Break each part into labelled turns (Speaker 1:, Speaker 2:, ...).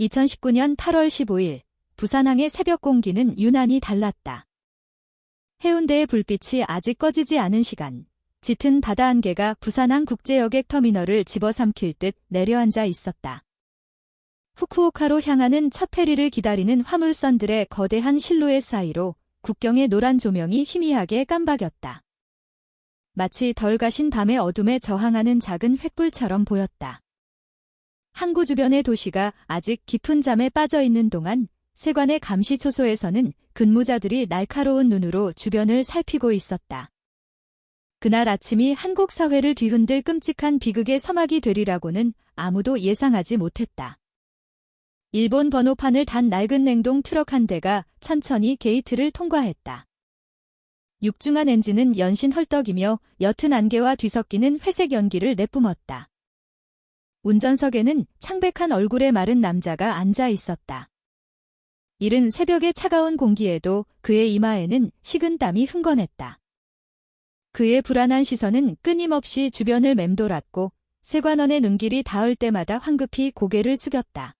Speaker 1: 2019년 8월 15일 부산항의 새벽 공기는 유난히 달랐다. 해운대의 불빛이 아직 꺼지지 않은 시간, 짙은 바다 안개가 부산항 국제여객 터미널을 집어삼킬 듯 내려앉아 있었다. 후쿠오카로 향하는 첫 페리를 기다리는 화물선들의 거대한 실루엣 사이로 국경의 노란 조명이 희미하게 깜박였다. 마치 덜 가신 밤의 어둠에 저항하는 작은 횃불처럼 보였다. 항구 주변의 도시가 아직 깊은 잠에 빠져 있는 동안 세관의 감시 초소에서는 근무자들이 날카로운 눈으로 주변을 살피고 있었다. 그날 아침이 한국 사회를 뒤흔들 끔찍한 비극의 서막이 되리라고는 아무도 예상하지 못했다. 일본 번호판을 단 낡은 냉동 트럭 한 대가 천천히 게이트를 통과했다. 육중한 엔진은 연신 헐떡이며 옅은 안개와 뒤섞이는 회색 연기를 내뿜었다. 운전석에는 창백한 얼굴의 마른 남자가 앉아 있었다. 이른 새벽의 차가운 공기에도 그의 이마에는 식은 땀이 흥건했다. 그의 불안한 시선은 끊임없이 주변을 맴돌았고 세관원의 눈길이 닿을 때마다 황급히 고개를 숙였다.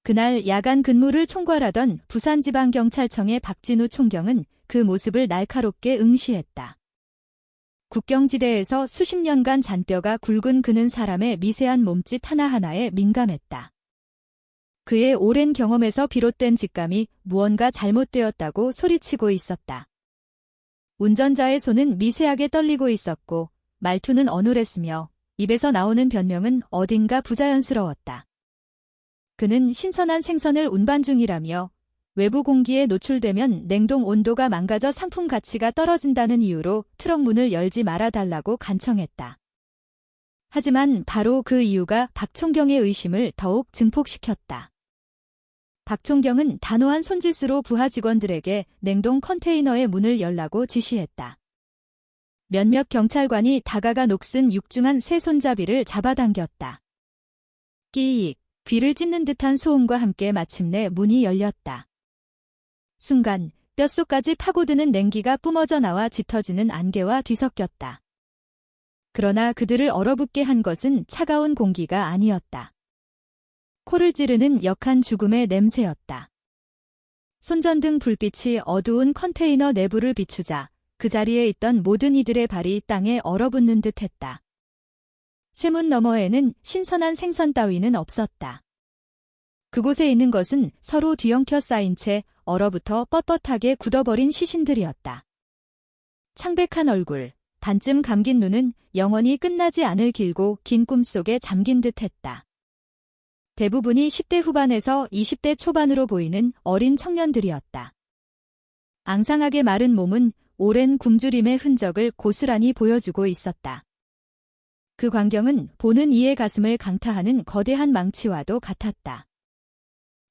Speaker 1: 그날 야간 근무를 총괄하던 부산지방경찰청의 박진우 총경은 그 모습을 날카롭게 응시했다. 국경지대에서 수십 년간 잔뼈가 굵은 그는 사람의 미세한 몸짓 하나하나에 민감했다. 그의 오랜 경험에서 비롯된 직감이 무언가 잘못되었다고 소리치고 있었다. 운전자의 손은 미세하게 떨리고 있었고 말투는 어눌했으며 입에서 나오는 변명은 어딘가 부자연스러웠다. 그는 신선한 생선을 운반 중이라며 외부 공기에 노출되면 냉동 온도가 망가져 상품 가치가 떨어진다는 이유로 트럭 문을 열지 말아달라고 간청했다. 하지만 바로 그 이유가 박 총경의 의심을 더욱 증폭시켰다. 박 총경은 단호한 손짓으로 부하 직원들에게 냉동 컨테이너의 문을 열라고 지시했다. 몇몇 경찰관이 다가가 녹슨 육중한 새 손잡이를 잡아당겼다. 끼익, 귀를 찢는 듯한 소음과 함께 마침내 문이 열렸다. 순간 뼛속까지 파고드는 냉기가 뿜어져 나와 짙어지는 안개와 뒤섞였다. 그러나 그들을 얼어붙게 한 것은 차가운 공기가 아니었다. 코를 찌르는 역한 죽음의 냄새였다. 손전등 불빛이 어두운 컨테이너 내부를 비추자 그 자리에 있던 모든 이들의 발이 땅에 얼어붙는 듯했다. 쇠문 너머에는 신선한 생선 따위는 없었다. 그곳에 있는 것은 서로 뒤엉켜 쌓인 채 얼어붙어 뻣뻣하게 굳어버린 시신들이었다. 창백한 얼굴, 반쯤 감긴 눈은 영원히 끝나지 않을 길고 긴 꿈속에 잠긴 듯했다. 대부분이 10대 후반에서 20대 초반으로 보이는 어린 청년들이었다. 앙상하게 마른 몸은 오랜 굶주림의 흔적을 고스란히 보여주고 있었다. 그 광경은 보는 이의 가슴을 강타하는 거대한 망치와도 같았다.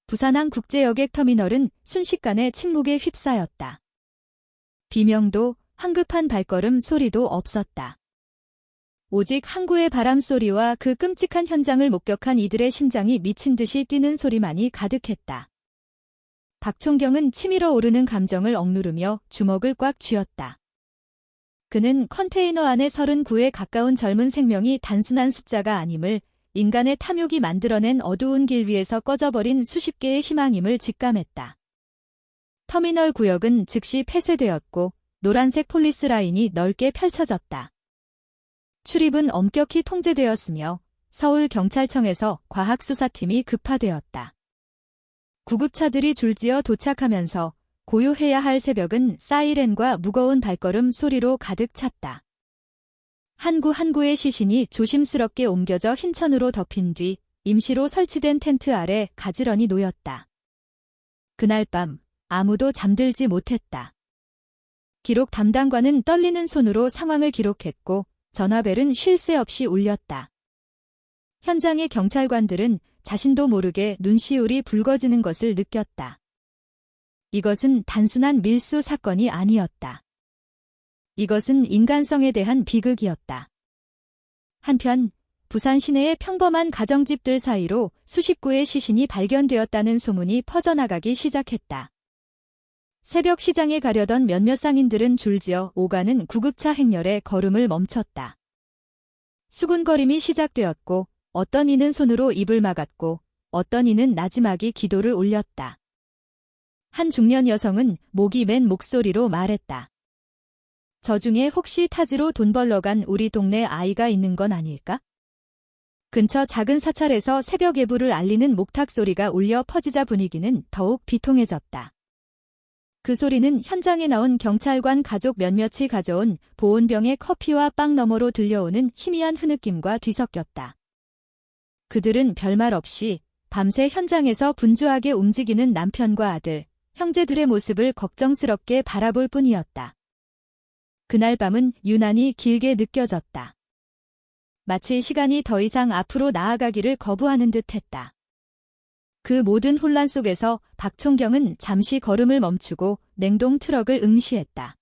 Speaker 1: 부산항 국제여객 터미널은 순식간에 침묵에 휩싸였다. 비명도 황급한 발걸음 소리도 없었다. 오직 항구의 바람소리와 그 끔찍한 현장을 목격한 이들의 심장이 미친 듯이 뛰는 소리만이 가득했다. 박 총경은 치밀어 오르는 감정을 억누르며 주먹을 꽉 쥐었다. 그는 컨테이너 안에 39에 가까운 젊은 생명이 단순한 숫자가 아님을, 인간의 탐욕이 만들어낸 어두운 길 위에서 꺼져버린 수십 개의 희망임을 직감했다. 터미널 구역은 즉시 폐쇄되었고 노란색 폴리스 라인이 넓게 펼쳐졌다. 출입은 엄격히 통제되었으며 서울경찰청에서 과학수사팀이 급파되었다. 구급차들이 줄지어 도착하면서 고요해야 할 새벽은 사이렌과 무거운 발걸음 소리로 가득 찼다. 한구 한구의 시신이 조심스럽게 옮겨져 흰천으로 덮인 뒤 임시로 설치된 텐트 아래 가지런히 놓였다. 그날 밤 아무도 잠들지 못했다. 기록 담당관은 떨리는 손으로 상황을 기록했고 전화벨은 쉴 새 없이 울렸다. 현장의 경찰관들은 자신도 모르게 눈시울이 붉어지는 것을 느꼈다. 이것은 단순한 밀수 사건이 아니었다. 이것은 인간성에 대한 비극이었다. 한편 부산 시내의 평범한 가정집들 사이로 수십 구의 시신이 발견되었다는 소문이 퍼져나가기 시작했다. 새벽 시장에 가려던 몇몇 상인들은 줄지어 오가는 구급차 행렬에 걸음을 멈췄다. 수군거림이 시작되었고 어떤 이는 손으로 입을 막았고 어떤 이는 나지막이 기도를 올렸다. 한 중년 여성은 목이 맨 목소리로 말했다. 저 중에 혹시 타지로 돈 벌러 간 우리 동네 아이가 있는 건 아닐까? 근처 작은 사찰에서 새벽 예불을 알리는 목탁 소리가 울려 퍼지자 분위기는 더욱 비통해졌다. 그 소리는 현장에 나온 경찰관 가족 몇몇이 가져온 보온병의 커피와 빵 너머로 들려오는 희미한 흐느낌과 뒤섞였다. 그들은 별말 없이 밤새 현장에서 분주하게 움직이는 남편과 아들, 형제들의 모습을 걱정스럽게 바라볼 뿐이었다. 그날 밤은 유난히 길게 느껴졌다. 마치 시간이 더 이상 앞으로 나아가기를 거부하는 듯했다. 그 모든 혼란 속에서 박총경은 잠시 걸음을 멈추고 냉동 트럭을 응시했다.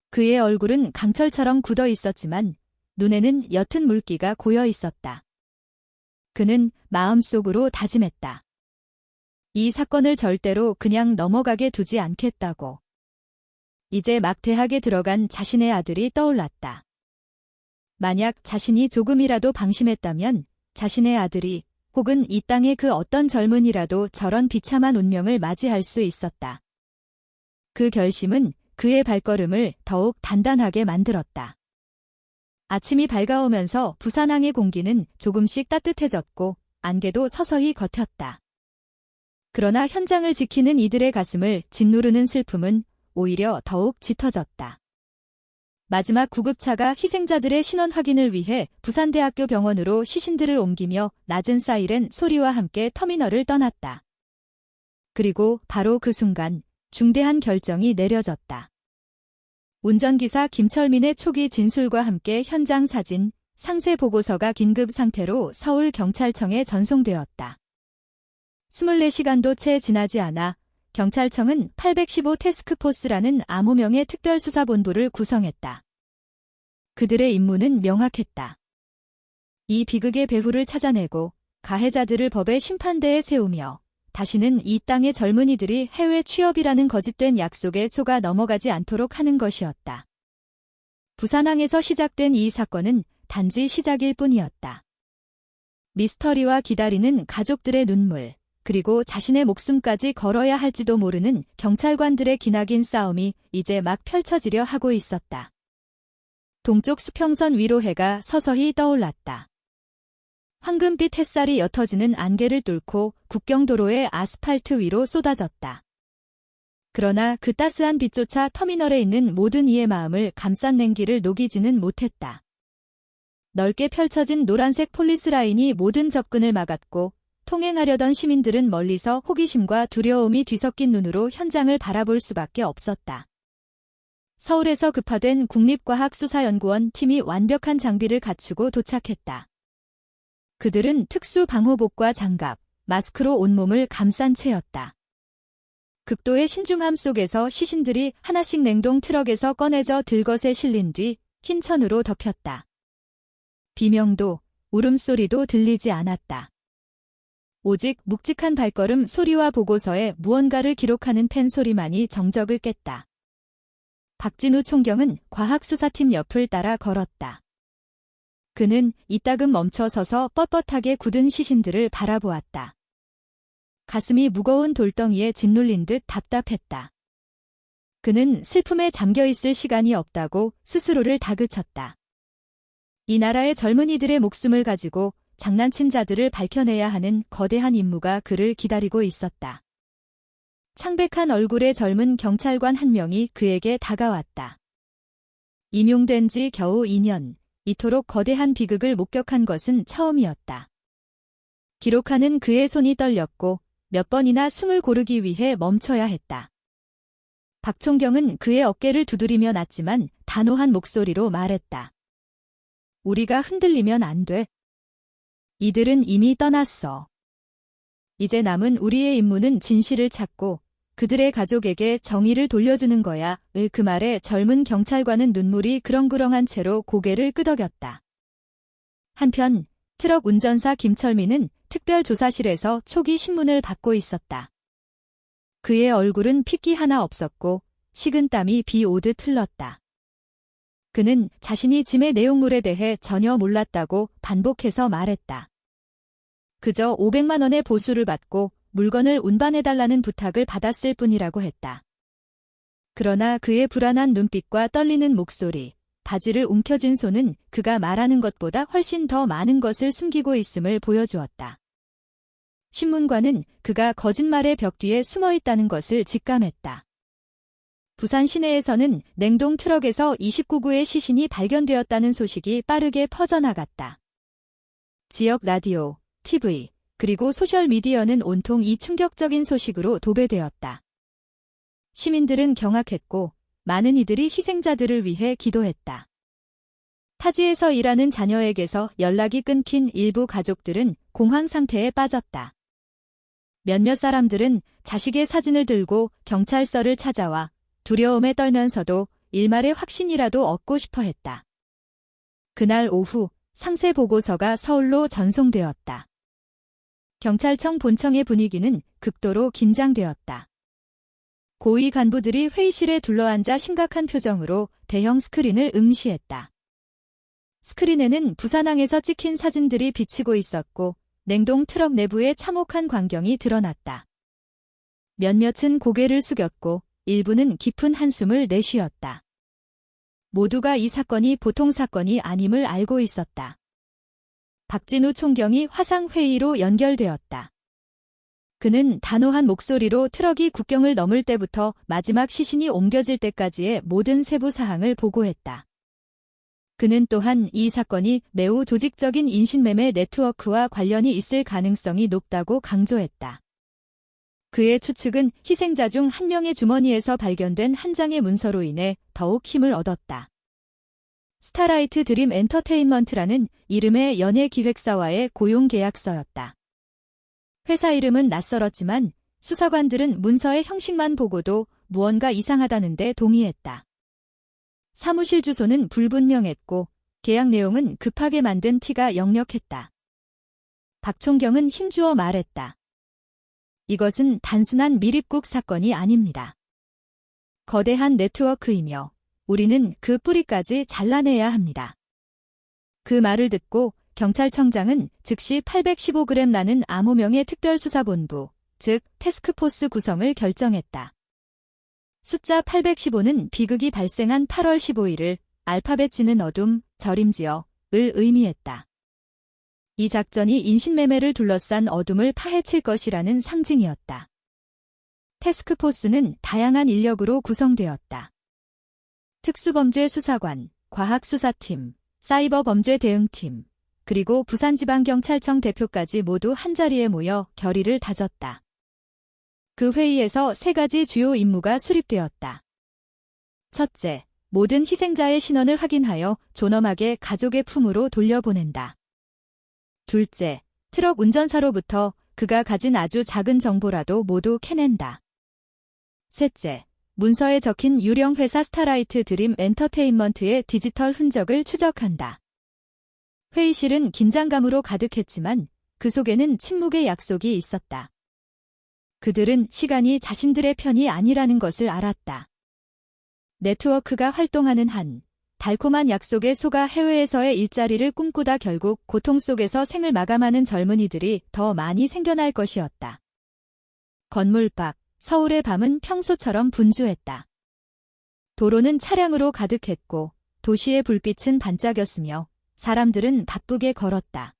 Speaker 1: 그의 얼굴은 강철처럼 굳어 있었지만 눈에는 옅은 물기가 고여 있었다. 그는 마음속으로 다짐했다. 이 사건을 절대로 그냥 넘어가게 두지 않겠다고. 이제 막 대학에 들어간 자신의 아들이 떠올랐다. 만약 자신이 조금이라도 방심했다면 자신의 아들이 혹은 이 땅의 그 어떤 젊은이라도 저런 비참한 운명을 맞이할 수 있었다. 그 결심은 그의 발걸음을 더욱 단단하게 만들었다. 아침이 밝아오면서 부산항의 공기는 조금씩 따뜻해졌고 안개도 서서히 걷혔다. 그러나 현장을 지키는 이들의 가슴을 짓누르는 슬픔은 오히려 더욱 짙어졌다. 마지막 구급차가 희생자들의 신원 확인을 위해 부산대학교 병원으로 시신들을 옮기며 낮은 사이렌 소리와 함께 터미널을 떠났다. 그리고 바로 그 순간 중대한 결정이 내려졌다. 운전기사 김철민의 초기 진술과 함께 현장 사진, 상세 보고서가 긴급 상태로 서울경찰청에 전송되었다. 24시간도 채 지나지 않아 경찰청은 815 태스크포스라는 암호명의 특별수사본부를 구성했다. 그들의 임무는 명확했다. 이 비극의 배후를 찾아내고 가해자들을 법의 심판대에 세우며 다시는 이 땅의 젊은이들이 해외 취업이라는 거짓된 약속에 속아 넘어가지 않도록 하는 것이었다. 부산항에서 시작된 이 사건은 단지 시작일 뿐이었다. 미스터리와 기다리는 가족들의 눈물, 그리고 자신의 목숨까지 걸어야 할지도 모르는 경찰관들의 기나긴 싸움이 이제 막 펼쳐지려 하고 있었다. 동쪽 수평선 위로 해가 서서히 떠올랐다. 황금빛 햇살이 옅어지는 안개를 뚫고 국경도로의 아스팔트 위로 쏟아졌다. 그러나 그 따스한 빛조차 터미널에 있는 모든 이의 마음을 감싼 냉기를 녹이지는 못했다. 넓게 펼쳐진 노란색 폴리스 라인이 모든 접근을 막았고 통행하려던 시민들은 멀리서 호기심과 두려움이 뒤섞인 눈으로 현장을 바라볼 수밖에 없었다. 서울에서 급파된 국립과학수사연구원 팀이 완벽한 장비를 갖추고 도착했다. 그들은 특수 방호복과 장갑, 마스크로 온몸을 감싼 채였다. 극도의 신중함 속에서 시신들이 하나씩 냉동 트럭에서 꺼내져 들것에 실린 뒤 흰 천으로 덮였다. 비명도, 울음소리도 들리지 않았다. 오직 묵직한 발걸음 소리와 보고서에 무언가를 기록하는 펜 소리만이 정적을 깼다. 박진우 총경은 과학수사팀 옆을 따라 걸었다. 그는 이따금 멈춰서서 뻣뻣하게 굳은 시신들을 바라보았다. 가슴이 무거운 돌덩이에 짓눌린 듯 답답했다. 그는 슬픔에 잠겨있을 시간이 없다고 스스로를 다그쳤다. 이 나라의 젊은이들의 목숨을 가지고 장난친 자들을 밝혀내야 하는 거대한 임무가 그를 기다리고 있었다. 창백한 얼굴의 젊은 경찰관 한 명이 그에게 다가왔다. 임용된 지 겨우 2년, 이토록 거대한 비극을 목격한 것은 처음이었다. 기록하는 그의 손이 떨렸고 몇 번이나 숨을 고르기 위해 멈춰야 했다. 박총경은 그의 어깨를 두드리며 낳지만 단호한 목소리로 말했다. 우리가 흔들리면 안 돼. 이들은 이미 떠났어. 이제 남은 우리의 임무는 진실을 찾고 그들의 가족에게 정의를 돌려주는 거야. 그 말에 젊은 경찰관은 눈물이 그렁그렁한 채로 고개를 끄덕였다. 한편 트럭 운전사 김철민은 특별조사실에서 초기 신문을 받고 있었다. 그의 얼굴은 핏기 하나 없었고 식은땀이 비 오듯 흘렀다. 그는 자신이 짐의 내용물에 대해 전혀 몰랐다고 반복해서 말했다. 그저 500만 원의 보수를 받고 물건을 운반해달라는 부탁을 받았을 뿐이라고 했다. 그러나 그의 불안한 눈빛과 떨리는 목소리, 바지를 움켜쥔 손은 그가 말하는 것보다 훨씬 더 많은 것을 숨기고 있음을 보여주었다. 신문관은 그가 거짓말의 벽 뒤에 숨어 있다는 것을 직감했다. 부산 시내에서는 냉동 트럭에서 29구의 시신이 발견되었다는 소식이 빠르게 퍼져나갔다. 지역 라디오, TV, 그리고 소셜미디어는 온통 이 충격적인 소식으로 도배되었다. 시민들은 경악했고 많은 이들이 희생자들을 위해 기도했다. 타지에서 일하는 자녀에게서 연락이 끊긴 일부 가족들은 공황 상태에 빠졌다. 몇몇 사람들은 자식의 사진을 들고 경찰서를 찾아와 두려움에 떨면서도 일말의 확신이라도 얻고 싶어 했다. 그날 오후 상세 보고서가 서울로 전송되었다. 경찰청 본청의 분위기는 극도로 긴장되었다. 고위 간부들이 회의실에 둘러앉아 심각한 표정으로 대형 스크린을 응시했다. 스크린에는 부산항에서 찍힌 사진들이 비치고 있었고 냉동 트럭 내부의 참혹한 광경이 드러났다. 몇몇은 고개를 숙였고 일부는 깊은 한숨을 내쉬었다. 모두가 이 사건이 보통 사건이 아님을 알고 있었다. 박진우 총경이 화상회의로 연결되었다. 그는 단호한 목소리로 트럭이 국경을 넘을 때부터 마지막 시신이 옮겨질 때까지의 모든 세부 사항을 보고했다. 그는 또한 이 사건이 매우 조직적인 인신매매 네트워크와 관련이 있을 가능성이 높다고 강조했다. 그의 추측은 희생자 중 한 명의 주머니에서 발견된 한 장의 문서로 인해 더욱 힘을 얻었다. 스타라이트 드림 엔터테인먼트라는 이름의 연예기획사와의 고용계약서였다. 회사 이름은 낯설었지만 수사관들은 문서의 형식만 보고도 무언가 이상하다는데 동의했다. 사무실 주소는 불분명했고 계약 내용은 급하게 만든 티가 역력했다. 박 총경은 힘주어 말했다. 이것은 단순한 밀입국 사건이 아닙니다. 거대한 네트워크이며 우리는 그 뿌리까지 잘라내야 합니다. 그 말을 듣고 경찰청장은 즉시 815g라는 암호명의 특별수사본부, 즉 태스크포스 구성을 결정했다. 숫자 815는 비극이 발생한 8월 15일을 알파벳 지는 어둠, 저림지어을 의미했다. 이 작전이 인신매매를 둘러싼 어둠을 파헤칠 것이라는 상징이었다. 태스크포스는 다양한 인력으로 구성되었다. 특수범죄 수사관, 과학수사팀, 사이버범죄 대응팀, 그리고 부산지방경찰청 대표까지 모두 한자리에 모여 결의를 다졌다. 그 회의에서 세 가지 주요 임무가 수립되었다. 첫째, 모든 희생자의 신원을 확인하여 존엄하게 가족의 품으로 돌려보낸다. 둘째, 트럭 운전사로부터 그가 가진 아주 작은 정보라도 모두 캐낸다. 셋째, 문서에 적힌 유령 회사 스타라이트 드림 엔터테인먼트의 디지털 흔적을 추적한다. 회의실은 긴장감으로 가득했지만 그 속에는 침묵의 약속이 있었다. 그들은 시간이 자신들의 편이 아니라는 것을 알았다. 네트워크가 활동하는 한 달콤한 약속에 속아 해외에서의 일자리를 꿈꾸다 결국 고통 속에서 생을 마감하는 젊은이들이 더 많이 생겨날 것이었다. 건물 밖, 서울의 밤은 평소처럼 분주했다. 도로는 차량으로 가득했고 도시의 불빛은 반짝였으며 사람들은 바쁘게 걸었다.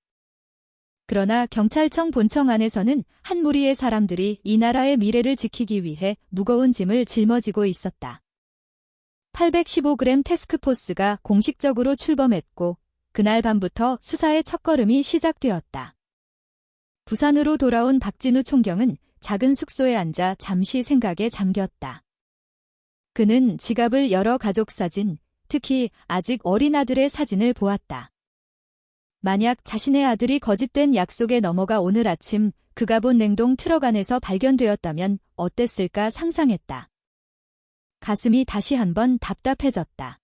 Speaker 1: 그러나 경찰청 본청 안에서는 한 무리의 사람들이 이 나라의 미래를 지키기 위해 무거운 짐을 짊어지고 있었다. 815g 태스크포스가 공식적으로 출범했고 그날 밤부터 수사의 첫걸음이 시작되었다. 부산으로 돌아온 박진우 총경은 작은 숙소에 앉아 잠시 생각에 잠겼다. 그는 지갑을 열어 가족 사진, 특히 아직 어린 아들의 사진을 보았다. 만약 자신의 아들이 거짓된 약속에 넘어가 오늘 아침 그가 본 냉동 트럭 안에서 발견되었다면 어땠을까 상상했다. 가슴이 다시 한번 답답해졌다.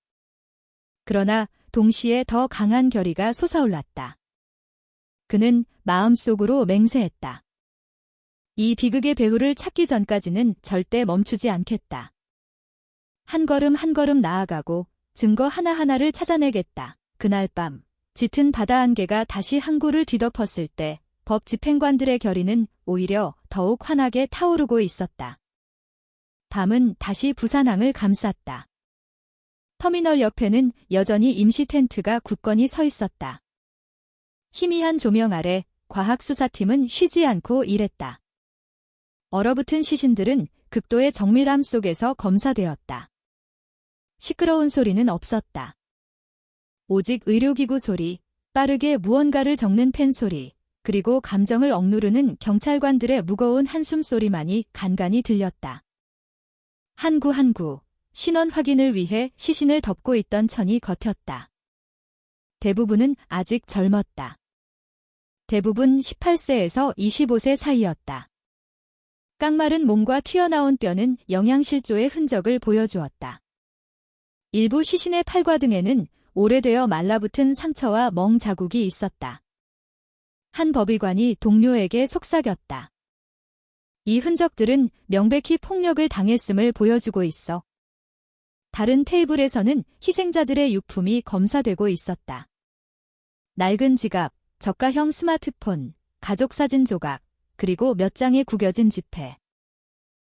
Speaker 1: 그러나 동시에 더 강한 결의가 솟아올랐다. 그는 마음속으로 맹세했다. 이 비극의 배후를 찾기 전까지는 절대 멈추지 않겠다. 한 걸음 한 걸음 나아가고 증거 하나하나를 찾아내겠다. 그날 밤 짙은 바다 안개가 다시 항구를 뒤덮었을 때 법 집행관들의 결의는 오히려 더욱 환하게 타오르고 있었다. 밤은 다시 부산항을 감쌌다. 터미널 옆에는 여전히 임시 텐트가 굳건히 서 있었다. 희미한 조명 아래 과학수사팀은 쉬지 않고 일했다. 얼어붙은 시신들은 극도의 정밀함 속에서 검사되었다. 시끄러운 소리는 없었다. 오직 의료기구 소리, 빠르게 무언가를 적는 펜 소리, 그리고 감정을 억누르는 경찰관들의 무거운 한숨 소리만이 간간히 들렸다. 한 구 한 구, 신원 확인을 위해 시신을 덮고 있던 천이 걷혔다. 대부분은 아직 젊었다. 대부분 18세에서 25세 사이였다. 깡마른 몸과 튀어나온 뼈는 영양실조의 흔적을 보여주었다. 일부 시신의 팔과 등에는 오래되어 말라붙은 상처와 멍 자국이 있었다. 한 법의관이 동료에게 속삭였다. 이 흔적들은 명백히 폭력을 당했음을 보여주고 있어. 다른 테이블에서는 희생자들의 유품이 검사되고 있었다. 낡은 지갑, 저가형 스마트폰, 가족사진 조각, 그리고 몇 장의 구겨진 지폐.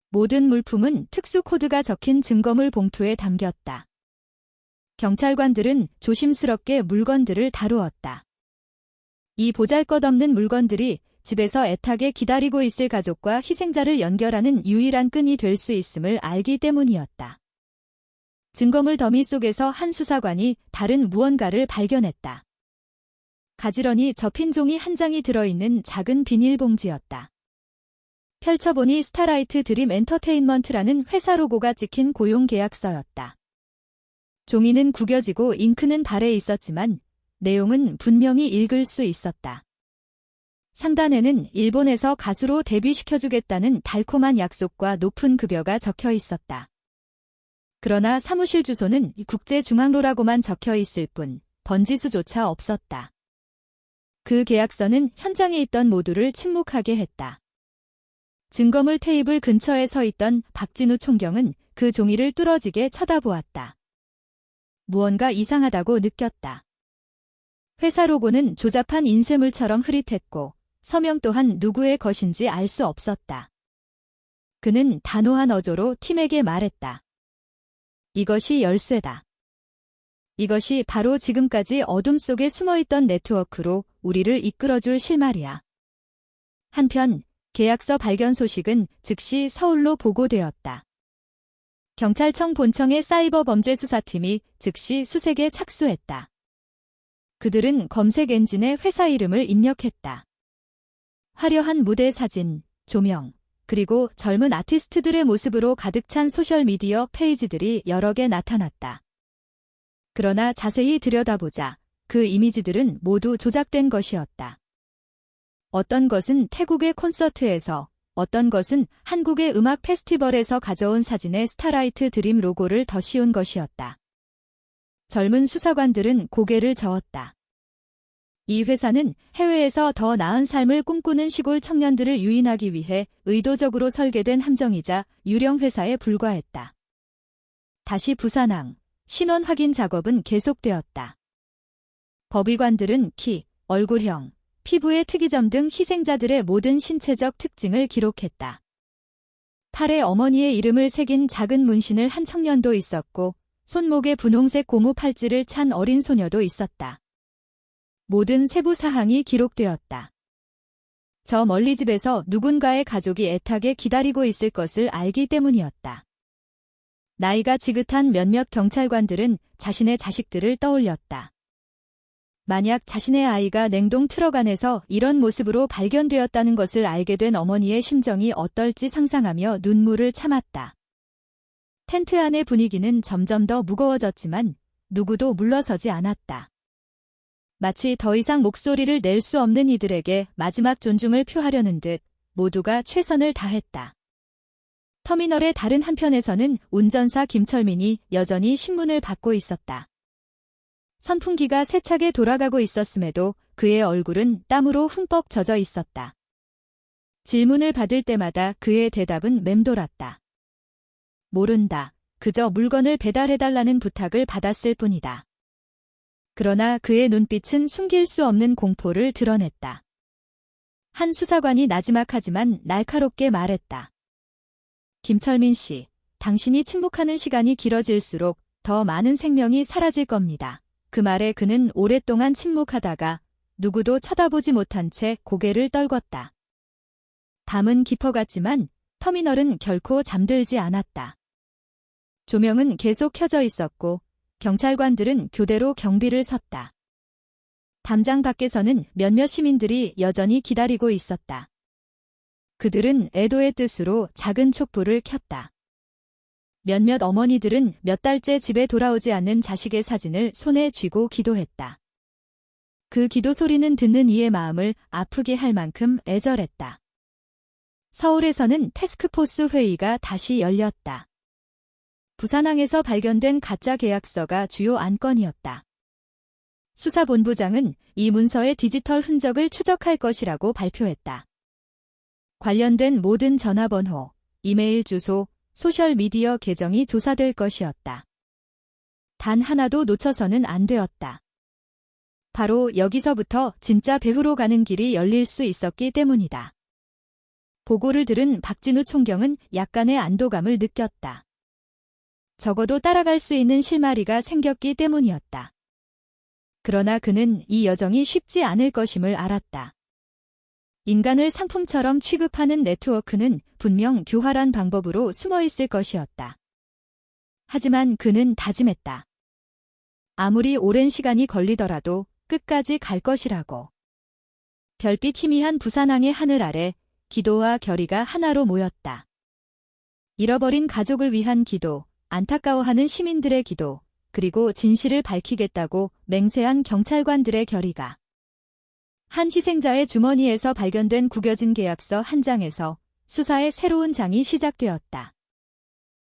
Speaker 1: 모든 물품은 특수 코드가 적힌 증거물 봉투에 담겼다. 경찰관들은 조심스럽게 물건들을 다루었다. 이 보잘것없는 물건들이 집에서 애타게 기다리고 있을 가족과 희생자를 연결하는 유일한 끈이 될 수 있음을 알기 때문이었다. 증거물 더미 속에서 한 수사관이 다른 무언가를 발견했다. 가지런히 접힌 종이 한 장이 들어있는 작은 비닐봉지였다. 펼쳐보니 스타라이트 드림 엔터테인먼트라는 회사 로고가 찍힌 고용계약서였다. 종이는 구겨지고 잉크는 발에 있었지만 내용은 분명히 읽을 수 있었다. 상단에는 일본에서 가수로 데뷔시켜주겠다는 달콤한 약속과 높은 급여가 적혀 있었다. 그러나 사무실 주소는 국제중앙로라고만 적혀 있을 뿐 번지수조차 없었다. 그 계약서는 현장에 있던 모두를 침묵하게 했다. 증거물 테이블 근처에 서 있던 박진우 총경은 그 종이를 뚫어지게 쳐다보았다. 무언가 이상하다고 느꼈다. 회사 로고는 조잡한 인쇄물처럼 흐릿했고 서명 또한 누구의 것인지 알 수 없었다. 그는 단호한 어조로 팀에게 말했다. 이것이 열쇠다. 이것이 바로 지금까지 어둠 속에 숨어있던 네트워크로 우리를 이끌어줄 실마리야. 한편 계약서 발견 소식은 즉시 서울로 보고되었다. 경찰청 본청의 사이버 범죄 수사팀이 즉시 수색에 착수했다. 그들은 검색 엔진에 회사 이름을 입력했다. 화려한 무대 사진, 조명, 그리고 젊은 아티스트들의 모습으로 가득 찬 소셜미디어 페이지들이 여러 개 나타났다. 그러나 자세히 들여다보자 그 이미지들은 모두 조작된 것이었다. 어떤 것은 태국의 콘서트에서, 어떤 것은 한국의 음악 페스티벌에서 가져온 사진에 스타라이트 드림 로고를 더 씌운 것이었다. 젊은 수사관들은 고개를 저었다. 이 회사는 해외에서 더 나은 삶을 꿈꾸는 시골 청년들을 유인하기 위해 의도적으로 설계된 함정이자 유령 회사에 불과했다. 다시 부산항, 신원 확인 작업은 계속되었다. 법의관들은 키, 얼굴형, 피부의 특이점 등 희생자들의 모든 신체적 특징을 기록했다. 팔에 어머니의 이름을 새긴 작은 문신을 한 청년도 있었고 손목에 분홍색 고무 팔찌를 찬 어린 소녀도 있었다. 모든 세부 사항이 기록되었다. 저 멀리 집에서 누군가의 가족이 애타게 기다리고 있을 것을 알기 때문이었다. 나이가 지긋한 몇몇 경찰관들은 자신의 자식들을 떠올렸다. 만약 자신의 아이가 냉동 트럭 안에서 이런 모습으로 발견되었다는 것을 알게 된 어머니의 심정이 어떨지 상상하며 눈물을 참았다. 텐트 안의 분위기는 점점 더 무거워졌지만 누구도 물러서지 않았다. 마치 더 이상 목소리를 낼 수 없는 이들에게 마지막 존중을 표하려는 듯 모두가 최선을 다했다. 터미널의 다른 한편에서는 운전사 김철민이 여전히 신문을 받고 있었다. 선풍기가 세차게 돌아가고 있었음에도 그의 얼굴은 땀으로 흠뻑 젖어 있었다. 질문을 받을 때마다 그의 대답은 맴돌았다. 모른다. 그저 물건을 배달해달라는 부탁을 받았을 뿐이다. 그러나 그의 눈빛은 숨길 수 없는 공포를 드러냈다. 한 수사관이 나지막하지만 날카롭게 말했다. 김철민 씨, 당신이 침묵하는 시간이 길어질수록 더 많은 생명이 사라질 겁니다. 그 말에 그는 오랫동안 침묵하다가 누구도 쳐다보지 못한 채 고개를 떨궜다. 밤은 깊어갔지만 터미널은 결코 잠들지 않았다. 조명은 계속 켜져 있었고 경찰관들은 교대로 경비를 섰다. 담장 밖에서는 몇몇 시민들이 여전히 기다리고 있었다. 그들은 애도의 뜻으로 작은 촛불을 켰다. 몇몇 어머니들은 몇 달째 집에 돌아오지 않는 자식의 사진을 손에 쥐고 기도했다. 그 기도 소리는 듣는 이의 마음을 아프게 할 만큼 애절했다. 서울에서는 태스크포스 회의가 다시 열렸다. 부산항에서 발견된 가짜 계약서가 주요 안건이었다. 수사본부장은 이 문서의 디지털 흔적을 추적할 것이라고 발표했다. 관련된 모든 전화번호, 이메일 주소, 소셜미디어 계정이 조사될 것이었다. 단 하나도 놓쳐서는 안 되었다. 바로 여기서부터 진짜 배후로 가는 길이 열릴 수 있었기 때문이다. 보고를 들은 박진우 총경은 약간의 안도감을 느꼈다. 적어도 따라갈 수 있는 실마리가 생겼기 때문이었다. 그러나 그는 이 여정이 쉽지 않을 것임을 알았다. 인간을 상품처럼 취급하는 네트워크는 분명 교활한 방법으로 숨어있을 것이었다. 하지만 그는 다짐했다. 아무리 오랜 시간이 걸리더라도 끝까지 갈 것이라고. 별빛 희미한 부산항의 하늘 아래 기도와 결의가 하나로 모였다. 잃어버린 가족을 위한 기도, 안타까워하는 시민들의 기도, 그리고 진실을 밝히겠다고 맹세한 경찰관들의 결의가. 한 희생자의 주머니에서 발견된 구겨진 계약서 한 장에서 수사의 새로운 장이 시작되었다.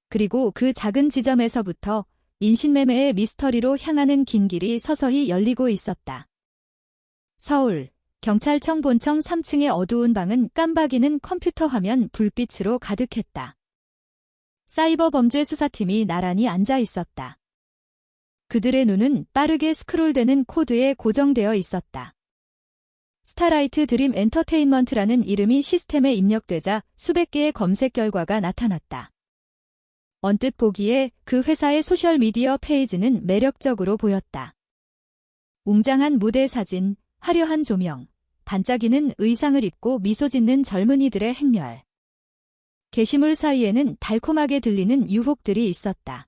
Speaker 1: 그리고 그 작은 지점에서부터 인신매매의 미스터리로 향하는 긴 길이 서서히 열리고 있었다. 서울, 경찰청 본청 3층의 어두운 방은 깜박이는 컴퓨터 화면 불빛으로 가득했다. 사이버 범죄 수사팀이 나란히 앉아 있었다. 그들의 눈은 빠르게 스크롤되는 코드에 고정되어 있었다. 스타라이트 드림 엔터테인먼트라는 이름이 시스템에 입력되자 수백 개의 검색 결과가 나타났다. 언뜻 보기에 그 회사의 소셜미디어 페이지는 매력적으로 보였다. 웅장한 무대 사진, 화려한 조명, 반짝이는 의상을 입고 미소 짓는 젊은이들의 행렬. 게시물 사이에는 달콤하게 들리는 유혹들이 있었다.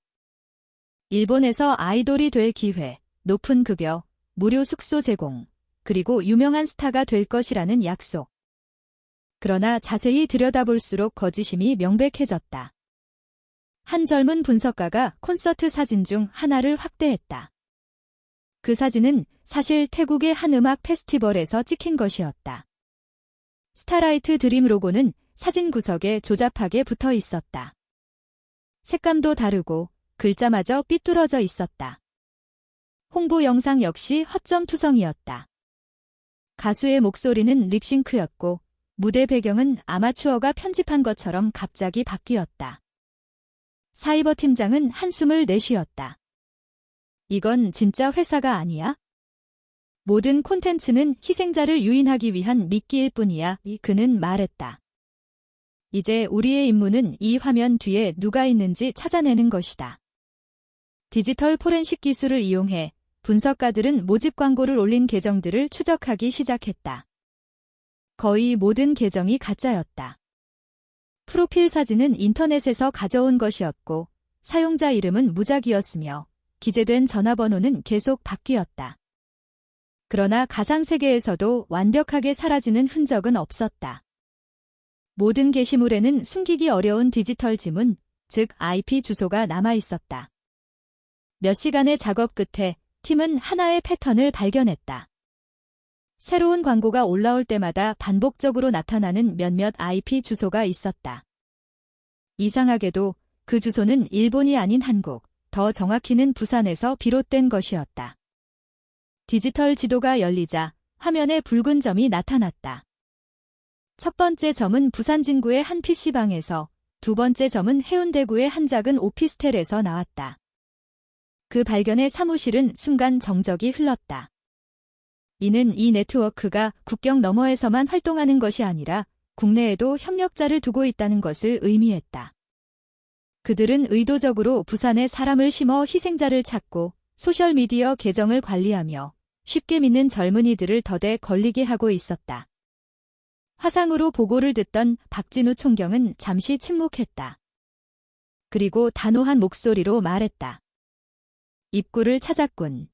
Speaker 1: 일본에서 아이돌이 될 기회, 높은 급여, 무료 숙소 제공, 그리고 유명한 스타가 될 것이라는 약속. 그러나 자세히 들여다볼수록 거짓임이 명백해졌다. 한 젊은 분석가가 콘서트 사진 중 하나를 확대했다. 그 사진은 사실 태국의 한 음악 페스티벌에서 찍힌 것이었다. 스타라이트 드림 로고는 사진 구석에 조잡하게 붙어 있었다. 색감도 다르고 글자마저 삐뚤어져 있었다. 홍보 영상 역시 허점투성이었다. 가수의 목소리는 립싱크였고 무대 배경은 아마추어가 편집한 것처럼 갑자기 바뀌었다. 사이버 팀장은 한숨을 내쉬었다. 이건 진짜 회사가 아니야? 모든 콘텐츠는 희생자를 유인하기 위한 미끼일 뿐이야, 그는 말했다. 이제 우리의 임무는 이 화면 뒤에 누가 있는지 찾아내는 것이다. 디지털 포렌식 기술을 이용해 분석가들은 모집 광고를 올린 계정들을 추적하기 시작했다. 거의 모든 계정이 가짜였다. 프로필 사진은 인터넷에서 가져온 것이었고 사용자 이름은 무작위였으며 기재된 전화번호는 계속 바뀌었다. 그러나 가상세계에서도 완벽하게 사라지는 흔적은 없었다. 모든 게시물에는 숨기기 어려운 디지털 지문, 즉 IP 주소가 남아있었다. 몇 시간의 작업 끝에 팀은 하나의 패턴을 발견했다. 새로운 광고가 올라올 때마다 반복적으로 나타나는 몇몇 IP 주소가 있었다. 이상하게도 그 주소는 일본이 아닌 한국, 더 정확히는 부산에서 비롯된 것이었다. 디지털 지도가 열리자 화면에 붉은 점이 나타났다. 첫 번째 점은 부산 진구의 한 PC방에서, 두 번째 점은 해운대구의 한 작은 오피스텔에서 나왔다. 그 발견에 사무실은 순간 정적이 흘렀다. 이는 이 네트워크가 국경 너머에서만 활동하는 것이 아니라 국내에도 협력자를 두고 있다는 것을 의미했다. 그들은 의도적으로 부산에 사람을 심어 희생자를 찾고 소셜미디어 계정을 관리하며 쉽게 믿는 젊은이들을 더대 걸리게 하고 있었다. 화상으로 보고를 듣던 박진우 총경은 잠시 침묵했다. 그리고 단호한 목소리로 말했다. 입구를 찾았군.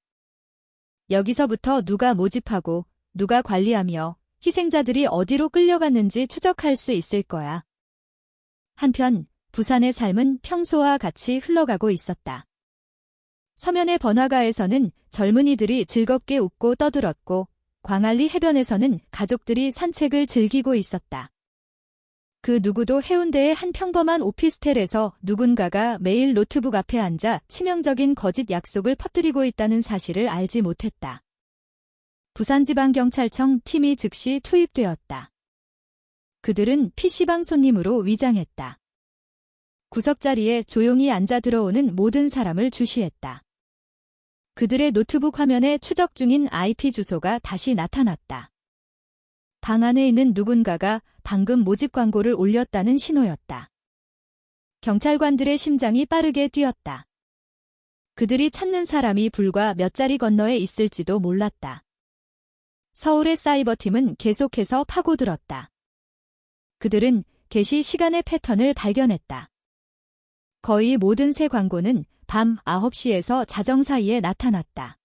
Speaker 1: 여기서부터 누가 모집하고 누가 관리하며 희생자들이 어디로 끌려갔는지 추적할 수 있을 거야. 한편 부산의 삶은 평소와 같이 흘러가고 있었다. 서면의 번화가에서는 젊은이들이 즐겁게 웃고 떠들었고 광안리 해변에서는 가족들이 산책을 즐기고 있었다. 그 누구도 해운대의 한 평범한 오피스텔에서 누군가가 매일 노트북 앞에 앉아 치명적인 거짓 약속을 퍼뜨리고 있다는 사실을 알지 못했다. 부산지방경찰청 팀이 즉시 투입되었다. 그들은 PC방 손님으로 위장했다. 구석자리에 조용히 앉아 들어오는 모든 사람을 주시했다. 그들의 노트북 화면에 추적 중인 IP 주소가 다시 나타났다. 방 안에 있는 누군가가 방금 모집 광고를 올렸다는 신호였다. 경찰관들의 심장이 빠르게 뛰었다. 그들이 찾는 사람이 불과 몇 자리 건너에 있을지도 몰랐다. 서울의 사이버팀은 계속해서 파고들었다. 그들은 게시 시간의 패턴을 발견했다. 거의 모든 새 광고는 밤 9시에서 자정 사이에 나타났다.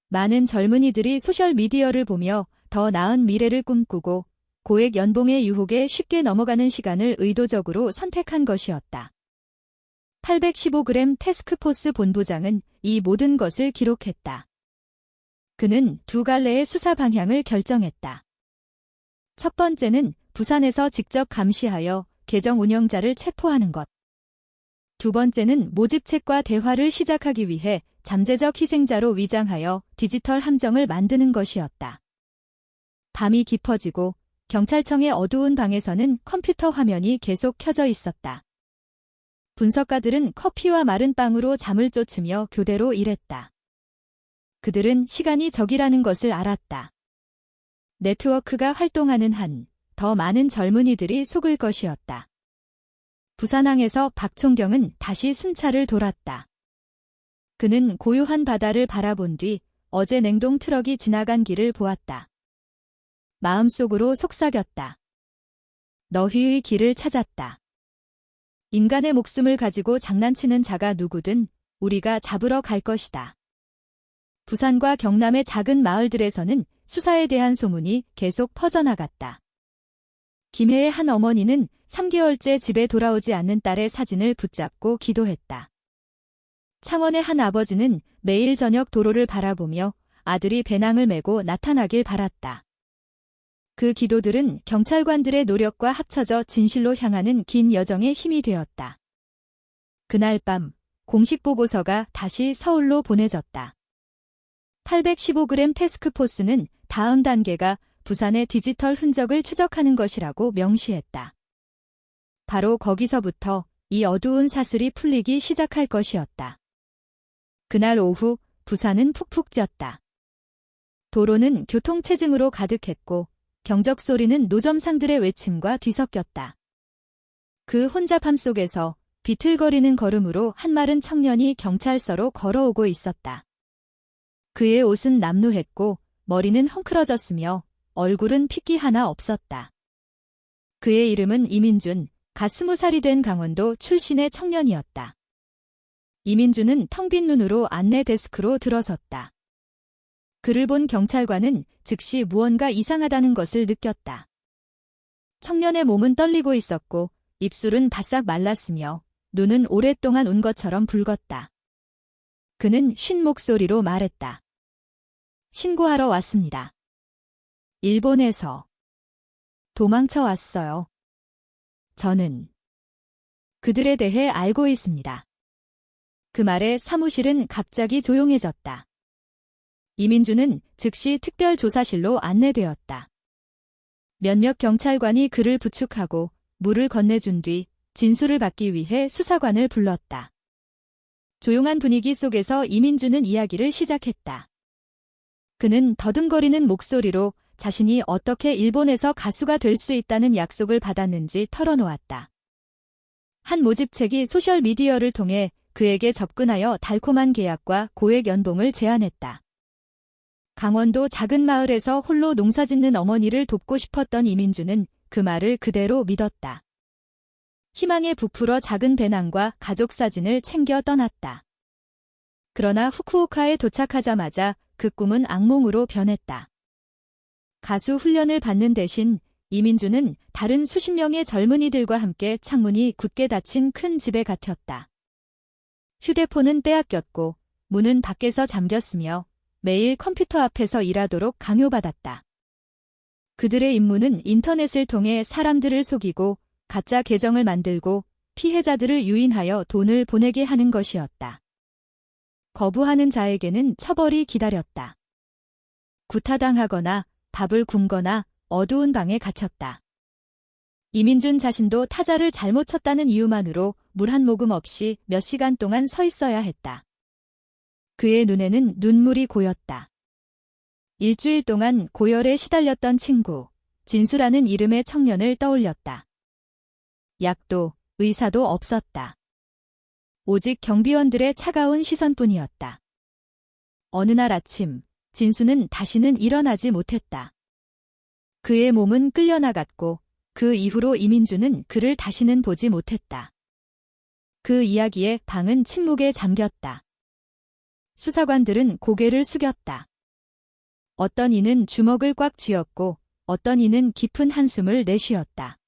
Speaker 1: 많은 젊은이들이 소셜미디어를 보며 더 나은 미래를 꿈꾸고 고액 연봉의 유혹에 쉽게 넘어가는 시간을 의도적으로 선택한 것이었다. 815g 태스크포스 본부장은 이 모든 것을 기록했다. 그는 두 갈래의 수사 방향을 결정했다. 첫 번째는 부산에서 직접 감시하여 계정 운영자를 체포하는 것. 두 번째는 모집책과 대화를 시작하기 위해 잠재적 희생자로 위장하여 디지털 함정을 만드는 것이었다. 밤이 깊어지고 경찰청의 어두운 방에서는 컴퓨터 화면이 계속 켜져 있었다. 분석가들은 커피와 마른 빵으로 잠을 쫓으며 교대로 일했다. 그들은 시간이 적이라는 것을 알았다. 네트워크가 활동하는 한 더 많은 젊은이들이 속을 것이었다. 부산항에서 박총경은 다시 순찰을 돌았다. 그는 고요한 바다를 바라본 뒤 어제 냉동 트럭이 지나간 길을 보았다. 마음속으로 속삭였다. 너희의 길을 찾았다. 인간의 목숨을 가지고 장난치는 자가 누구든 우리가 잡으러 갈 것이다. 부산과 경남의 작은 마을들에서는 수사에 대한 소문이 계속 퍼져나갔다. 김해의 한 어머니는 3개월째 집에 돌아오지 않는 딸의 사진을 붙잡고 기도했다. 창원의 한 아버지는 매일 저녁 도로를 바라보며 아들이 배낭을 메고 나타나길 바랐다. 그 기도들은 경찰관들의 노력과 합쳐져 진실로 향하는 긴 여정의 힘이 되었다. 그날 밤 공식 보고서가 다시 서울로 보내졌다. 815g 태스크포스는 다음 단계가 부산의 디지털 흔적을 추적하는 것이라고 명시했다. 바로 거기서부터 이 어두운 사슬이 풀리기 시작할 것이었다. 그날 오후 부산은 푹푹 찌었다. 도로는 교통체증으로 가득했고 경적 소리는 노점상들의 외침과 뒤섞였다. 그 혼잡함 속에서 비틀거리는 걸음으로 한 마른 청년이 경찰서로 걸어오고 있었다. 그의 옷은 남루했고 머리는 헝클어졌으며 얼굴은 핏기 하나 없었다. 그의 이름은 이민준, 갓 20살이 된 강원도 출신의 청년이었다. 이민준은 텅 빈 눈으로 안내 데스크로 들어섰다. 그를 본 경찰관은 즉시 무언가 이상하다는 것을 느꼈다. 청년의 몸은 떨리고 있었고 입술은 바싹 말랐으며 눈은 오랫동안 운 것처럼 붉었다. 그는 쉰 목소리로 말했다. 신고하러 왔습니다. 일본에서 도망쳐 왔어요. 저는 그들에 대해 알고 있습니다. 그 말에 사무실은 갑자기 조용해졌다. 이민준은 즉시 특별조사실로 안내되었다. 몇몇 경찰관이 그를 부축하고 물을 건네준 뒤 진술을 받기 위해 수사관을 불렀다. 조용한 분위기 속에서 이민준은 이야기를 시작했다. 그는 더듬거리는 목소리로 자신이 어떻게 일본에서 가수가 될 수 있다는 약속을 받았는지 털어놓았다. 한 모집책이 소셜미디어를 통해 그에게 접근하여 달콤한 계약과 고액 연봉을 제안했다. 강원도 작은 마을에서 홀로 농사짓는 어머니를 돕고 싶었던 이민주는 그 말을 그대로 믿었다. 희망에 부풀어 작은 배낭과 가족 사진을 챙겨 떠났다. 그러나 후쿠오카에 도착하자마자 그 꿈은 악몽으로 변했다. 가수 훈련을 받는 대신 이민주는 다른 수십 명의 젊은이들과 함께 창문이 굳게 닫힌 큰 집에 갇혔다. 휴대폰은 빼앗겼고 문은 밖에서 잠겼으며 매일 컴퓨터 앞에서 일하도록 강요받았다. 그들의 임무는 인터넷을 통해 사람들을 속이고 가짜 계정을 만들고 피해자들을 유인하여 돈을 보내게 하는 것이었다. 거부하는 자에게는 처벌이 기다렸다. 구타당하거나 밥을 굶거나 어두운 방에 갇혔다. 이민준 자신도 타자를 잘못 쳤다는 이유만으로 물 한 모금 없이 몇 시간 동안 서 있어야 했다. 그의 눈에는 눈물이 고였다. 일주일 동안 고열에 시달렸던 친구, 진수라는 이름의 청년을 떠올렸다. 약도, 의사도 없었다. 오직 경비원들의 차가운 시선뿐이었다. 어느 날 아침, 진수는 다시는 일어나지 못했다. 그의 몸은 끌려나갔고 그 이후로 이민주는 그를 다시는 보지 못했다. 그 이야기에 방은 침묵에 잠겼다. 수사관들은 고개를 숙였다. 어떤 이는 주먹을 꽉 쥐었고 어떤 이는 깊은 한숨을 내쉬었다.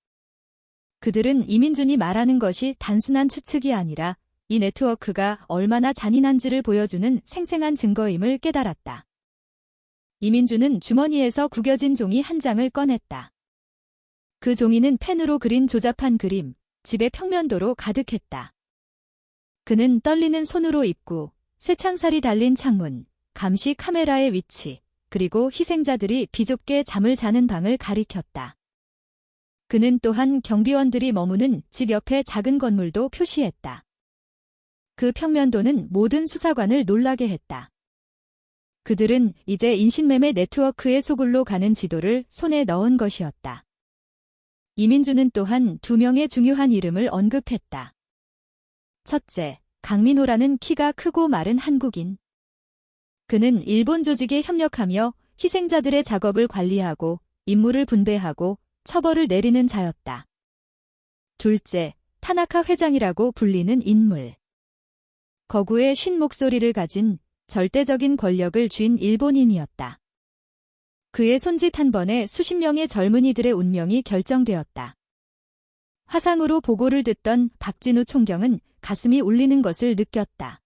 Speaker 1: 그들은 이민준이 말하는 것이 단순한 추측이 아니라 이 네트워크가 얼마나 잔인한지를 보여주는 생생한 증거임을 깨달았다. 이민준은 주머니에서 구겨진 종이 한 장을 꺼냈다. 그 종이는 펜으로 그린 조잡한 그림, 집의 평면도로 가득했다. 그는 떨리는 손으로 입구, 쇠창살이 달린 창문, 감시 카메라의 위치, 그리고 희생자들이 비좁게 잠을 자는 방을 가리켰다. 그는 또한 경비원들이 머무는 집 옆의 작은 건물도 표시했다. 그 평면도는 모든 수사관을 놀라게 했다. 그들은 이제 인신매매 네트워크의 소굴로 가는 지도를 손에 넣은 것이었다. 이민주는 또한 두 명의 중요한 이름을 언급했다. 첫째, 강민호라는 키가 크고 마른 한국인. 그는 일본 조직에 협력하며 희생자들의 작업을 관리하고 임무를 분배하고 처벌을 내리는 자였다. 둘째, 타나카 회장이라고 불리는 인물. 거구의 쉰 목소리를 가진 절대적인 권력을 쥔 일본인이었다. 그의 손짓 한 번에 수십 명의 젊은이들의 운명이 결정되었다. 화상으로 보고를 듣던 박진우 총경은 가슴이 울리는 것을 느꼈다.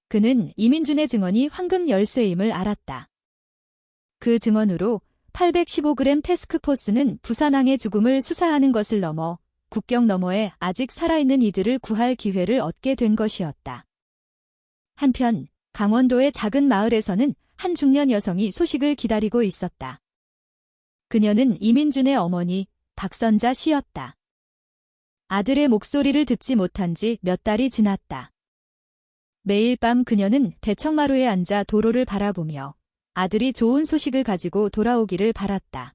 Speaker 1: 그는 이민준의 증언이 황금 열쇠임을 알았다. 그 증언으로 815g 태스크포스는 부산항의 죽음을 수사하는 것을 넘어 국경 너머에 아직 살아있는 이들을 구할 기회를 얻게 된 것이었다. 한편 강원도의 작은 마을에서는 한 중년 여성이 소식을 기다리고 있었다. 그녀는 이민준의 어머니 박선자 씨였다. 아들의 목소리를 듣지 못한 지 몇 달이 지났다. 매일 밤 그녀는 대청마루에 앉아 도로를 바라보며 아들이 좋은 소식을 가지고 돌아오기를 바랐다.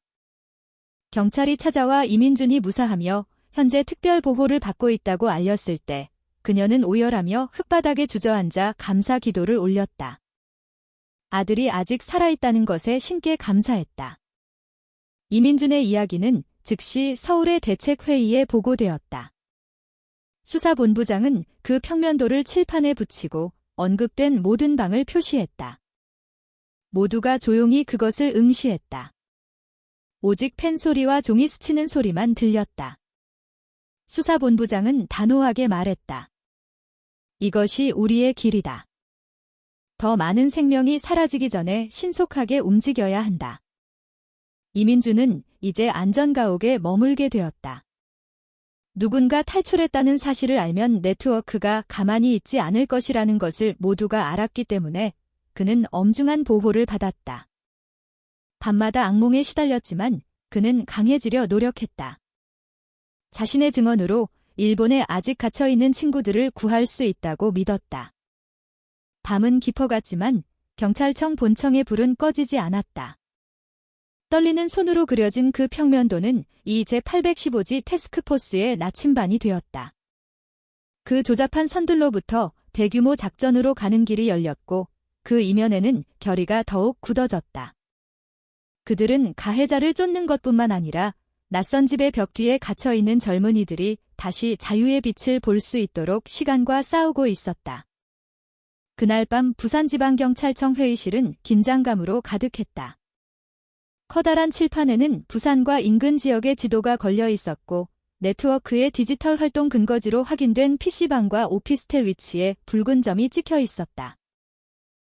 Speaker 1: 경찰이 찾아와 이민준이 무사하며 현재 특별 보호를 받고 있다고 알렸을 때 그녀는 오열하며 흙바닥에 주저앉아 감사 기도를 올렸다. 아들이 아직 살아있다는 것에 신께 감사했다. 이민준의 이야기는 즉시 서울의 대책회의에 보고되었다. 수사본부장은 그 평면도를 칠판에 붙이고 언급된 모든 방을 표시했다. 모두가 조용히 그것을 응시했다. 오직 펜 소리와 종이 스치는 소리만 들렸다. 수사본부장은 단호하게 말했다. 이것이 우리의 길이다. 더 많은 생명이 사라지기 전에 신속하게 움직여야 한다. 이민주는 이제 안전가옥에 머물게 되었다. 누군가 탈출했다는 사실을 알면 네트워크가 가만히 있지 않을 것이라는 것을 모두가 알았기 때문에 그는 엄중한 보호를 받았다. 밤마다 악몽에 시달렸지만 그는 강해지려 노력했다. 자신의 증언으로 일본에 아직 갇혀있는 친구들을 구할 수 있다고 믿었다. 밤은 깊어갔지만 경찰청 본청의 불은 꺼지지 않았다. 떨리는 손으로 그려진 그 평면도는 이 제815지 태스크포스의 나침반이 되었다. 그 조잡한 선들로부터 대규모 작전으로 가는 길이 열렸고 그 이면에는 결의가 더욱 굳어졌다. 그들은 가해자를 쫓는 것뿐만 아니라 낯선 집의 벽 뒤에 갇혀있는 젊은이들이 다시 자유의 빛을 볼 수 있도록 시간과 싸우고 있었다. 그날 밤 부산지방경찰청 회의실은 긴장감으로 가득했다. 커다란 칠판에는 부산과 인근 지역의 지도가 걸려 있었고 네트워크의 디지털 활동 근거지로 확인된 PC방과 오피스텔 위치에 붉은 점이 찍혀 있었다.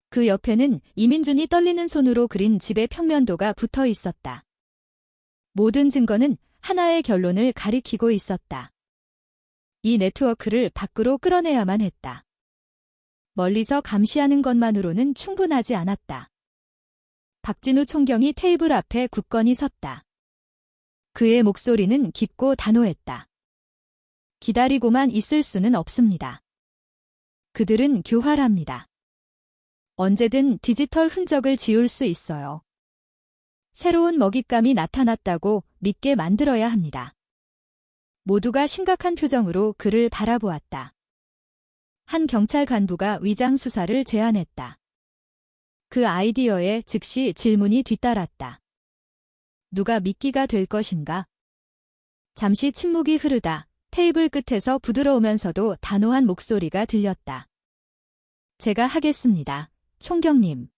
Speaker 1: 그 옆에는 이민준이 떨리는 손으로 그린 집의 평면도가 붙어 있었다. 모든 증거는 하나의 결론을 가리키고 있었다. 이 네트워크를 밖으로 끌어내야만 했다. 멀리서 감시하는 것만으로는 충분하지 않았다. 박진우 총경이 테이블 앞에 굳건히 섰다. 그의 목소리는 깊고 단호했다. 기다리고만 있을 수는 없습니다. 그들은 교활합니다. 언제든 디지털 흔적을 지울 수 있어요. 새로운 먹잇감이 나타났다고 믿게 만들어야 합니다. 모두가 심각한 표정으로 그를 바라보았다. 한 경찰 간부가 위장 수사를 제안했다. 그 아이디어에 즉시 질문이 뒤따랐다. 누가 미끼가 될 것인가? 잠시 침묵이 흐르다 테이블 끝에서 부드러우면서도 단호한 목소리가 들렸다. 제가 하겠습니다, 총경님.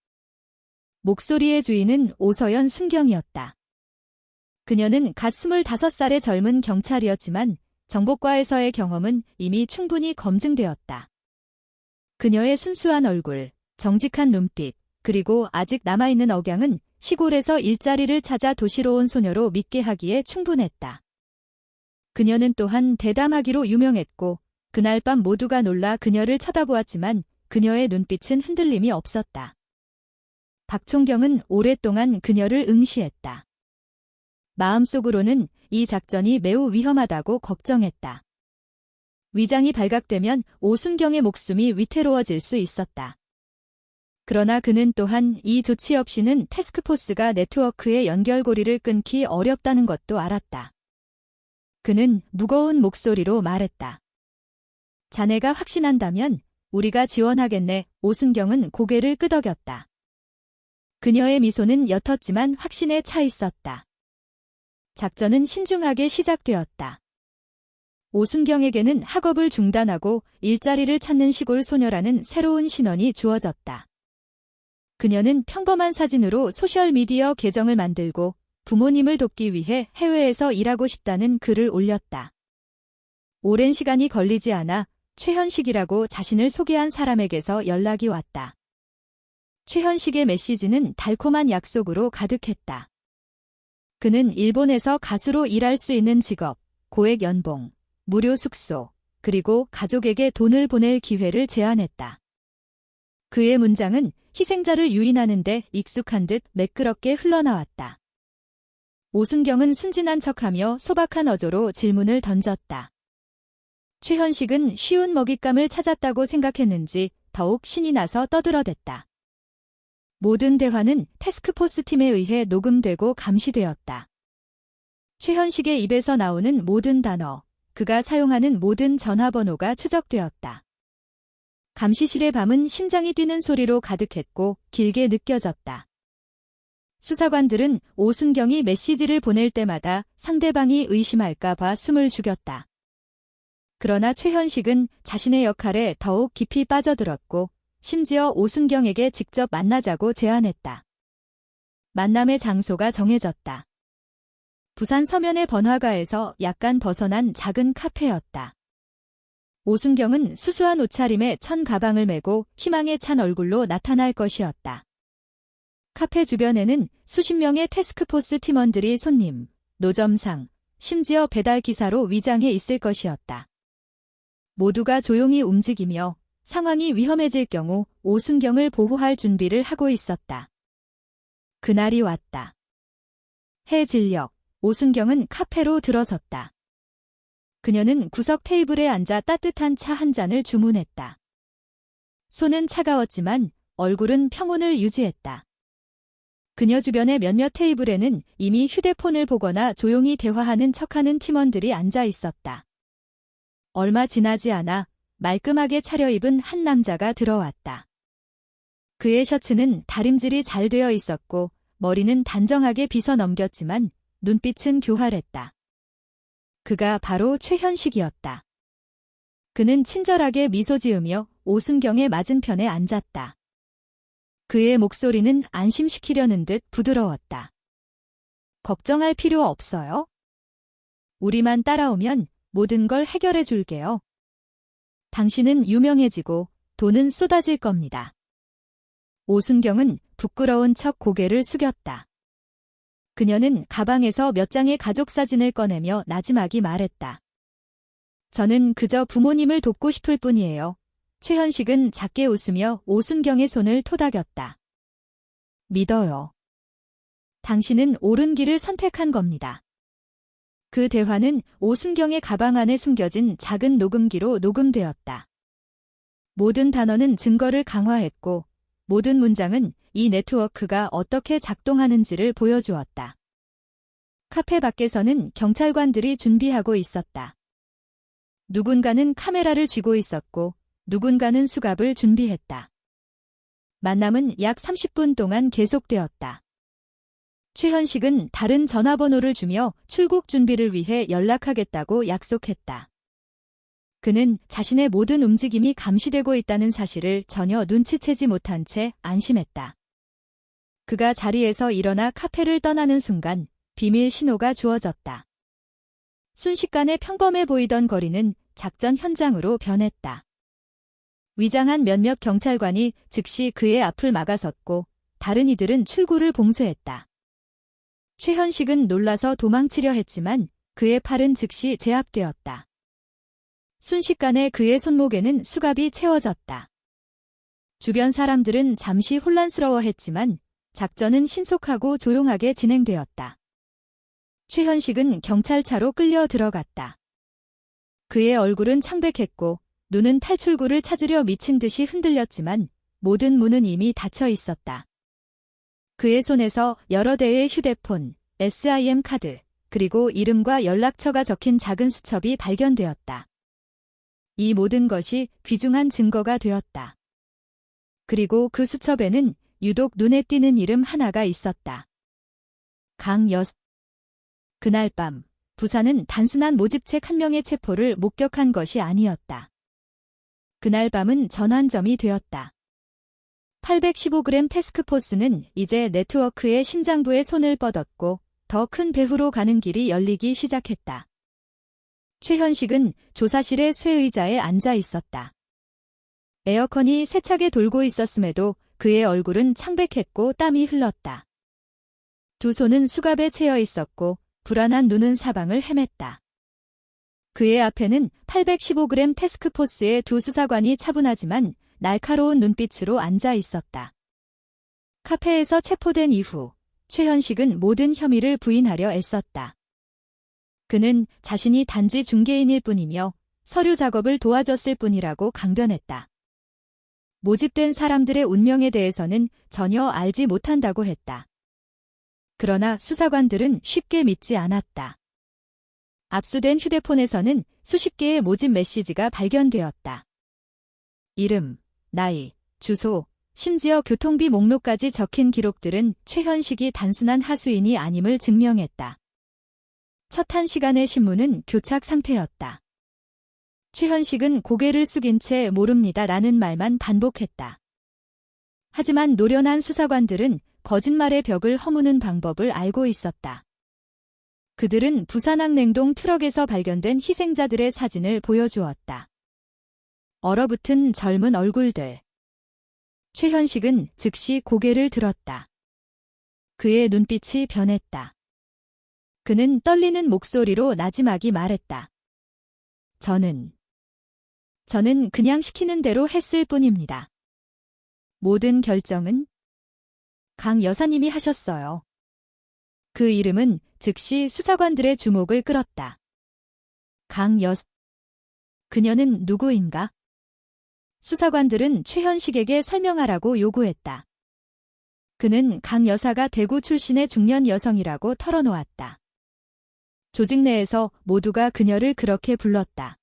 Speaker 1: 목소리의 주인은 오서연 순경이었다. 그녀는 갓 25살의 젊은 경찰이었지만 정보과에서의 경험은 이미 충분히 검증되었다. 그녀의 순수한 얼굴, 정직한 눈빛, 그리고 아직 남아있는 억양은 시골에서 일자리를 찾아 도시로 온 소녀로 믿게 하기에 충분했다. 그녀는 또한 대담하기로 유명했고 그날 밤 모두가 놀라 그녀를 쳐다보았지만 그녀의 눈빛은 흔들림이 없었다. 박총경은 오랫동안 그녀를 응시했다. 마음속으로는 이 작전이 매우 위험하다고 걱정했다. 위장이 발각되면 오순경의 목숨이 위태로워질 수 있었다. 그러나 그는 또한 이 조치 없이는 태스크포스가 네트워크의 연결고리를 끊기 어렵다는 것도 알았다. 그는 무거운 목소리로 말했다. 자네가 확신한다면 우리가 지원하겠네. 오순경은 고개를 끄덕였다. 그녀의 미소는 옅었지만 확신에 차 있었다. 작전은 신중하게 시작되었다. 오순경에게는 학업을 중단하고 일자리를 찾는 시골 소녀라는 새로운 신원이 주어졌다. 그녀는 평범한 사진으로 소셜미디어 계정을 만들고 부모님을 돕기 위해 해외에서 일하고 싶다는 글을 올렸다. 오랜 시간이 걸리지 않아 최현식이라고 자신을 소개한 사람에게서 연락이 왔다. 최현식의 메시지는 달콤한 약속으로 가득했다. 그는 일본에서 가수로 일할 수 있는 직업, 고액 연봉, 무료 숙소, 그리고 가족에게 돈을 보낼 기회를 제안했다. 그의 문장은 희생자를 유인하는 데 익숙한 듯 매끄럽게 흘러나왔다. 오순경은 순진한 척하며 소박한 어조로 질문을 던졌다. 최현식은 쉬운 먹잇감을 찾았다고 생각했는지 더욱 신이 나서 떠들어댔다. 모든 대화는 태스크포스 팀에 의해 녹음되고 감시되었다. 최현식의 입에서 나오는 모든 단어, 그가 사용하는 모든 전화번호가 추적되었다. 감시실의 밤은 심장이 뛰는 소리로 가득했고 길게 느껴졌다. 수사관들은 오순경이 메시지를 보낼 때마다 상대방이 의심할까 봐 숨을 죽였다. 그러나 최현식은 자신의 역할에 더욱 깊이 빠져들었고 심지어 오순경에게 직접 만나자고 제안했다. 만남의 장소가 정해졌다. 부산 서면의 번화가에서 약간 벗어난 작은 카페였다. 오순경은 수수한 옷차림에 천 가방을 메고 희망에 찬 얼굴로 나타날 것이었다. 카페 주변에는 수십 명의 태스크포스 팀원들이 손님, 노점상, 심지어 배달기사로 위장해 있을 것이었다. 모두가 조용히 움직이며 상황이 위험해질 경우 오순경을 보호할 준비를 하고 있었다. 그날이 왔다. 해질녘, 오순경은 카페로 들어섰다. 그녀는 구석 테이블에 앉아 따뜻한 차 한 잔을 주문했다. 손은 차가웠지만 얼굴은 평온을 유지했다. 그녀 주변의 몇몇 테이블에는 이미 휴대폰을 보거나 조용히 대화하는 척하는 팀원들이 앉아 있었다. 얼마 지나지 않아 말끔하게 차려입은 한 남자가 들어왔다. 그의 셔츠는 다림질이 잘 되어 있었고 머리는 단정하게 빗어 넘겼지만 눈빛은 교활했다. 그가 바로 최현식이었다. 그는 친절하게 미소 지으며 오순경의 맞은편에 앉았다. 그의 목소리는 안심시키려는 듯 부드러웠다. 걱정할 필요 없어요. 우리만 따라오면 모든 걸 해결해 줄게요. 당신은 유명해지고 돈은 쏟아질 겁니다. 오순경은 부끄러운 척 고개를 숙였다. 그녀는 가방에서 몇 장의 가족 사진을 꺼내며 나지막이 말했다. 저는 그저 부모님을 돕고 싶을 뿐이에요. 최현식은 작게 웃으며 오순경의 손을 토닥였다. 믿어요. 당신은 옳은 길을 선택한 겁니다. 그 대화는 오순경의 가방 안에 숨겨진 작은 녹음기로 녹음되었다. 모든 단어는 증거를 강화했고 모든 문장은 이 네트워크가 어떻게 작동하는지를 보여주었다. 카페 밖에서는 경찰관들이 준비하고 있었다. 누군가는 카메라를 쥐고 있었고 누군가는 수갑을 준비했다. 만남은 약 30분 동안 계속되었다. 최현식은 다른 전화번호를 주며 출국 준비를 위해 연락하겠다고 약속했다. 그는 자신의 모든 움직임이 감시되고 있다는 사실을 전혀 눈치채지 못한 채 안심했다. 그가 자리에서 일어나 카페를 떠나는 순간 비밀 신호가 주어졌다. 순식간에 평범해 보이던 거리는 작전 현장으로 변했다. 위장한 몇몇 경찰관이 즉시 그의 앞을 막아섰고 다른 이들은 출구를 봉쇄했다. 최현식은 놀라서 도망치려 했지만 그의 팔은 즉시 제압되었다. 순식간에 그의 손목에는 수갑이 채워졌다. 주변 사람들은 잠시 혼란스러워했지만 작전은 신속하고 조용하게 진행되었다. 최현식은 경찰차로 끌려 들어갔다. 그의 얼굴은 창백했고 눈은 탈출구를 찾으려 미친 듯이 흔들렸지만 모든 문은 이미 닫혀 있었다. 그의 손에서 여러 대의 휴대폰, SIM 카드, 그리고 이름과 연락처가 적힌 작은 수첩이 발견되었다. 이 모든 것이 귀중한 증거가 되었다. 그리고 그 수첩에는 유독 눈에 띄는 이름 하나가 있었다. 강여사. 그날 밤, 부사는 단순한 모집책 한 명의 체포를 목격한 것이 아니었다. 그날 밤은 전환점이 되었다. 815g 태스크포스는 이제 네트워크의 심장부에 손을 뻗었고 더 큰 배후로 가는 길이 열리기 시작했다. 최현식은 조사실의 쇠의자에 앉아 있었다. 에어컨이 세차게 돌고 있었음에도 그의 얼굴은 창백했고 땀이 흘렀다. 두 손은 수갑에 채여 있었고 불안한 눈은 사방을 헤맸다. 그의 앞에는 815g 태스크포스의 두 수사관이 차분하지만 날카로운 눈빛으로 앉아 있었다. 카페에서 체포된 이후 최현식은 모든 혐의를 부인하려 애썼다. 그는 자신이 단지 중개인일 뿐이며 서류 작업을 도와줬을 뿐이라고 강변했다. 모집된 사람들의 운명에 대해서는 전혀 알지 못한다고 했다. 그러나 수사관들은 쉽게 믿지 않았다. 압수된 휴대폰에서는 수십 개의 모집 메시지가 발견되었다. 이름, 나이, 주소, 심지어 교통비 목록까지 적힌 기록들은 최현식이 단순한 하수인이 아님을 증명했다. 첫 한 시간의 신문은 교착 상태였다. 최현식은 고개를 숙인 채 모릅니다라는 말만 반복했다. 하지만 노련한 수사관들은 거짓말의 벽을 허무는 방법을 알고 있었다. 그들은 부산항냉동 트럭에서 발견된 희생자들의 사진을 보여주었다. 얼어붙은 젊은 얼굴들. 최현식은 즉시 고개를 들었다. 그의 눈빛이 변했다. 그는 떨리는 목소리로 나지막이 말했다. 저는 그냥 시키는 대로 했을 뿐입니다. 모든 결정은 강 여사님이 하셨어요. 그 이름은 즉시 수사관들의 주목을 끌었다. 강 여사. 그녀는 누구인가? 수사관들은 최현식에게 설명하라고 요구했다. 그는 강 여사가 대구 출신의 중년 여성이라고 털어놓았다. 조직 내에서 모두가 그녀를 그렇게 불렀다.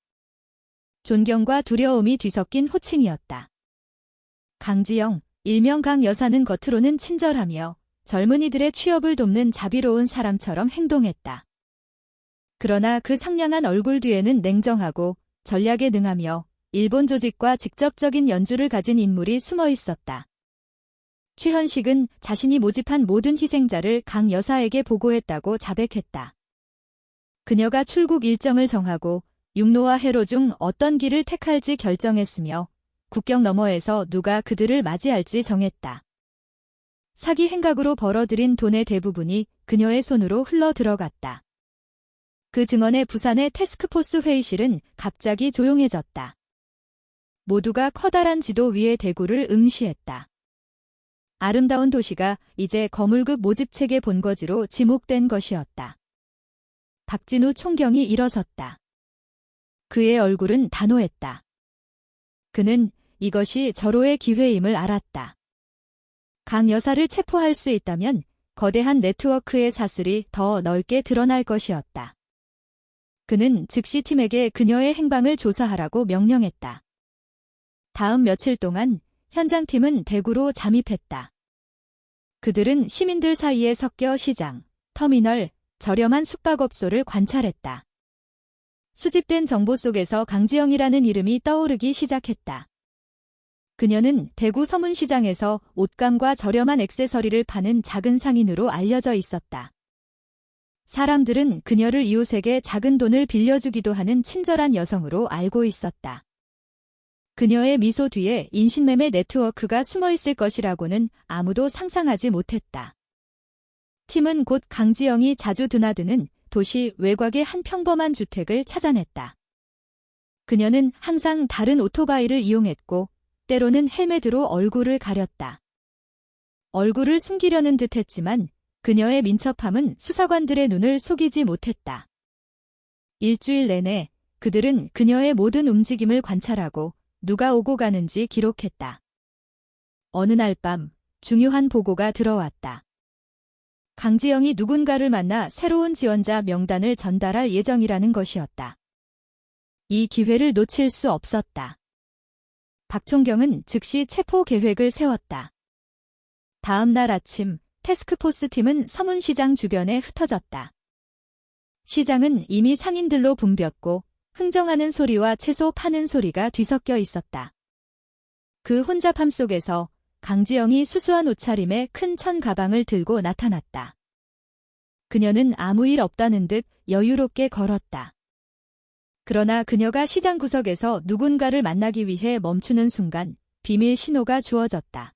Speaker 1: 존경과 두려움이 뒤섞인 호칭이었다. 강지영, 일명 강 여사는 겉으로는 친절하며 젊은이들의 취업을 돕는 자비로운 사람처럼 행동했다. 그러나 그 상냥한 얼굴 뒤에는 냉정하고 전략에 능하며 일본 조직과 직접적인 연주를 가진 인물이 숨어 있었다. 최현식은 자신이 모집한 모든 희생자를 강 여사에게 보고했다고 자백했다. 그녀가 출국 일정을 정하고 육로와 해로 중 어떤 길을 택할지 결정했으며 국경 너머에서 누가 그들을 맞이할지 정했다. 사기 행각으로 벌어들인 돈의 대부분이 그녀의 손으로 흘러 들어갔다. 그 증언에 부산의 태스크포스 회의실은 갑자기 조용해졌다. 모두가 커다란 지도 위에 대구를 응시했다. 아름다운 도시가 이제 거물급 모집책의 본거지로 지목된 것이었다. 박진우 총경이 일어섰다. 그의 얼굴은 단호했다. 그는 이것이 절호의 기회임을 알았다. 강 여사를 체포할 수 있다면 거대한 네트워크의 사슬이 더 넓게 드러날 것이었다. 그는 즉시 팀에게 그녀의 행방을 조사하라고 명령했다. 다음 며칠 동안 현장팀은 대구로 잠입했다. 그들은 시민들 사이에 섞여 시장, 터미널, 저렴한 숙박업소를 관찰했다. 수집된 정보 속에서 강지영이라는 이름이 떠오르기 시작했다. 그녀는 대구 서문시장에서 옷감과 저렴한 액세서리를 파는 작은 상인으로 알려져 있었다. 사람들은 그녀를 이웃에게 작은 돈을 빌려주기도 하는 친절한 여성으로 알고 있었다. 그녀의 미소 뒤에 인신매매 네트워크가 숨어 있을 것이라고는 아무도 상상하지 못했다. 팀은 곧 강지영이 자주 드나드는 도시 외곽의 한 평범한 주택을 찾아냈다. 그녀는 항상 다른 오토바이를 이용했고 때로는 헬멧으로 얼굴을 가렸다. 얼굴을 숨기려는 듯 했지만 그녀의 민첩함은 수사관들의 눈을 속이지 못했다. 일주일 내내 그들은 그녀의 모든 움직임을 관찰하고 누가 오고 가는지 기록했다. 어느 날 밤 중요한 보고가 들어왔다. 강지영이 누군가를 만나 새로운 지원자 명단을 전달할 예정이라는 것이었다. 이 기회를 놓칠 수 없었다. 박 총경은 즉시 체포 계획을 세웠다. 다음 날 아침 태스크포스 팀은 서문시장 주변에 흩어졌다. 시장은 이미 상인들로 붐볐고 흥정하는 소리와 채소 파는 소리가 뒤섞여 있었다. 그 혼잡함 속에서 강지영이 수수한 옷차림에 큰 천 가방을 들고 나타났다. 그녀는 아무 일 없다는 듯 여유롭게 걸었다. 그러나 그녀가 시장 구석에서 누군가를 만나기 위해 멈추는 순간 비밀 신호가 주어졌다.